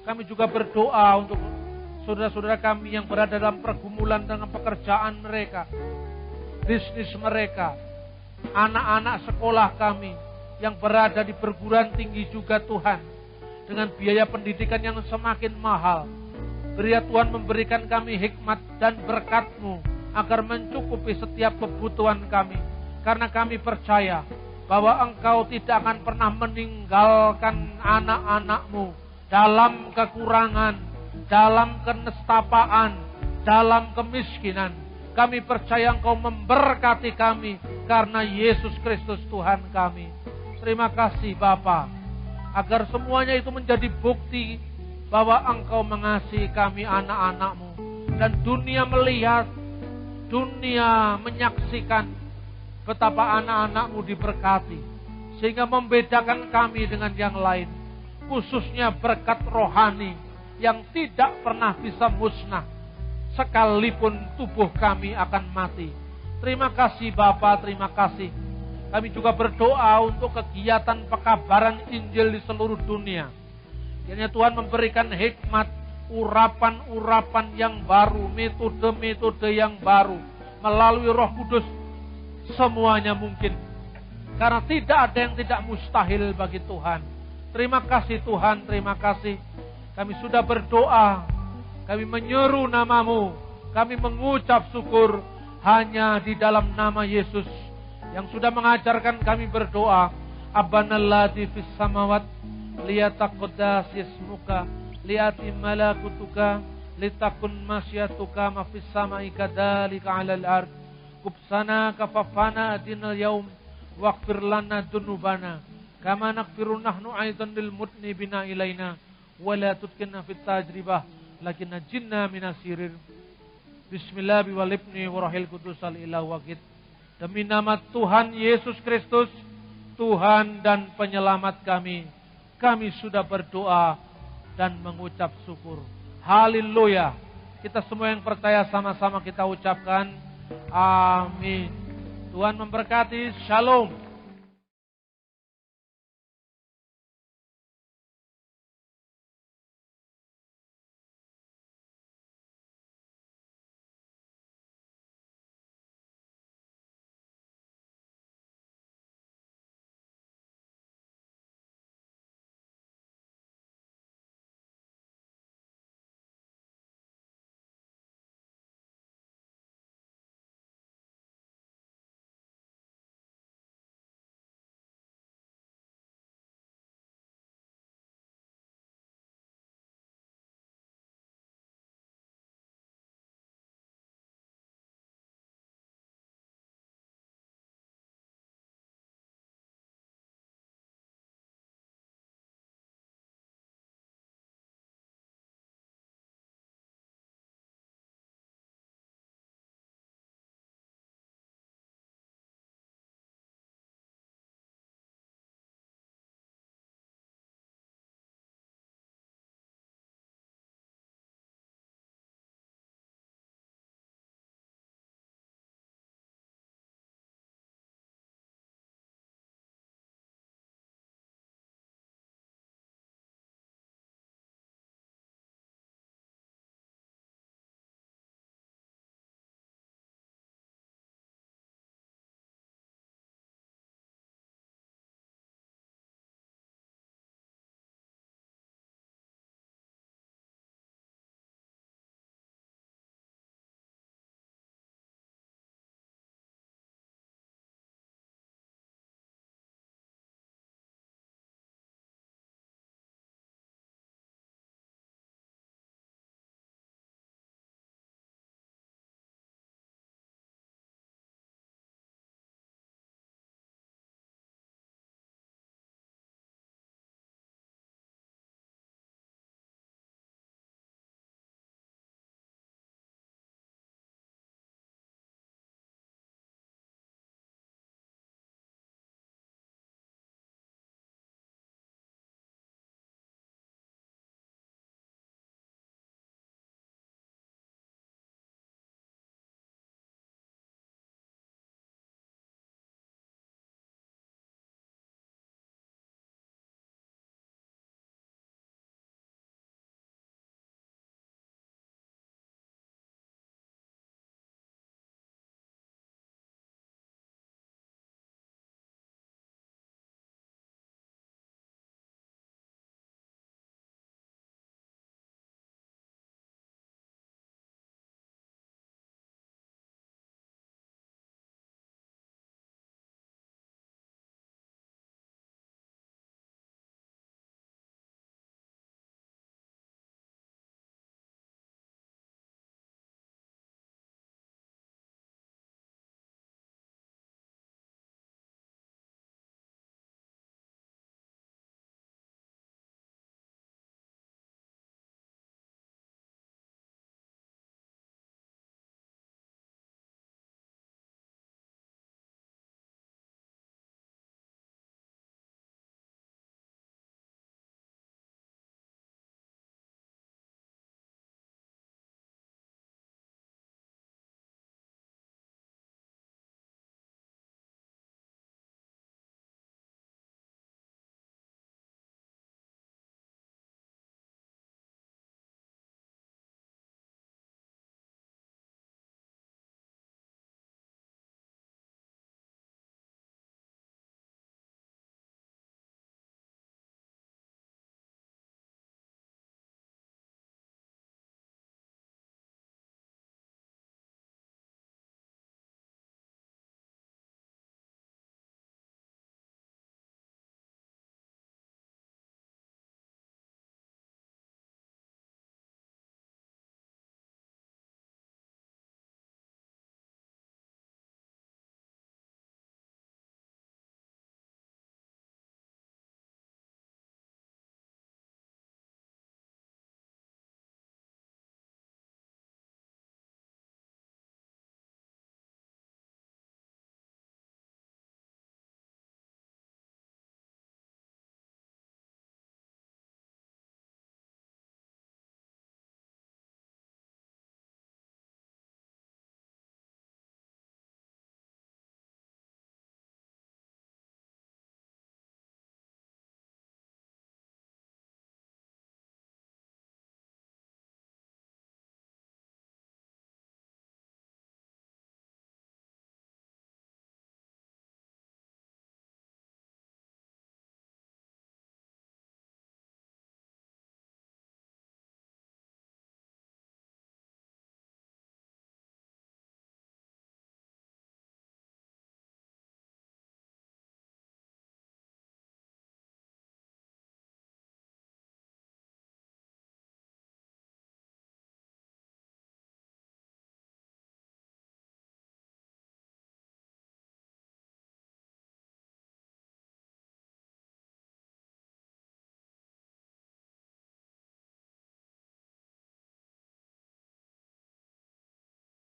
A: Kami juga berdoa untuk saudara-saudara kami yang berada dalam pergumulan dengan pekerjaan mereka, bisnis mereka, anak-anak sekolah kami yang berada di perguruan tinggi juga Tuhan, dengan biaya pendidikan yang semakin mahal. Beri Tuhan memberikan kami hikmat dan berkat-Mu agar mencukupi setiap kebutuhan kami. Karena kami percaya bahwa Engkau tidak akan pernah meninggalkan anak-anak-Mu dalam kekurangan, dalam kenestapaan, dalam kemiskinan. Kami percaya Engkau memberkati kami karena Yesus Kristus Tuhan kami. Terima kasih Bapa, agar semuanya itu menjadi bukti bahwa Engkau mengasihi kami anak-anak-Mu. Dan dunia melihat, dunia menyaksikan betapa anak-anak-Mu diberkati, sehingga membedakan kami dengan yang lain. Khususnya berkat rohani yang tidak pernah bisa musnah, sekalipun tubuh kami akan mati. Terima kasih Bapa, terima kasih. Kami juga berdoa untuk kegiatan pekabaran Injil di seluruh dunia. Kiranya Tuhan memberikan hikmat, urapan-urapan yang baru, metode-metode yang baru, melalui Roh Kudus. Semuanya mungkin, karena tidak ada yang tidak mustahil bagi Tuhan. Terima kasih Tuhan, terima kasih. Kami sudah berdoa, kami menyeru nama-Mu, kami mengucap syukur hanya di dalam nama Yesus yang sudah mengajarkan kami berdoa. Abanalladzi fis samawat liyataqaddas ismuka liyati malakutuka litakun masyiatuka ma fis samai kadzalika 'alal ard. Kubsana kafafana adinal yaum waghfir lana dzunubana kama naghfiru nahnu aidan lil mudnibina ilaina wa la tudkhilna fit tajribah lakin najinna minasirir. Bismillah biwalibni wa rahil qudus al ilah waqid. Demi nama Tuhan Yesus Kristus, Tuhan dan Penyelamat kami sudah berdoa dan mengucap syukur. Haleluya. Kita semua yang percaya sama-sama kita ucapkan amin. Tuhan memberkati. Shalom.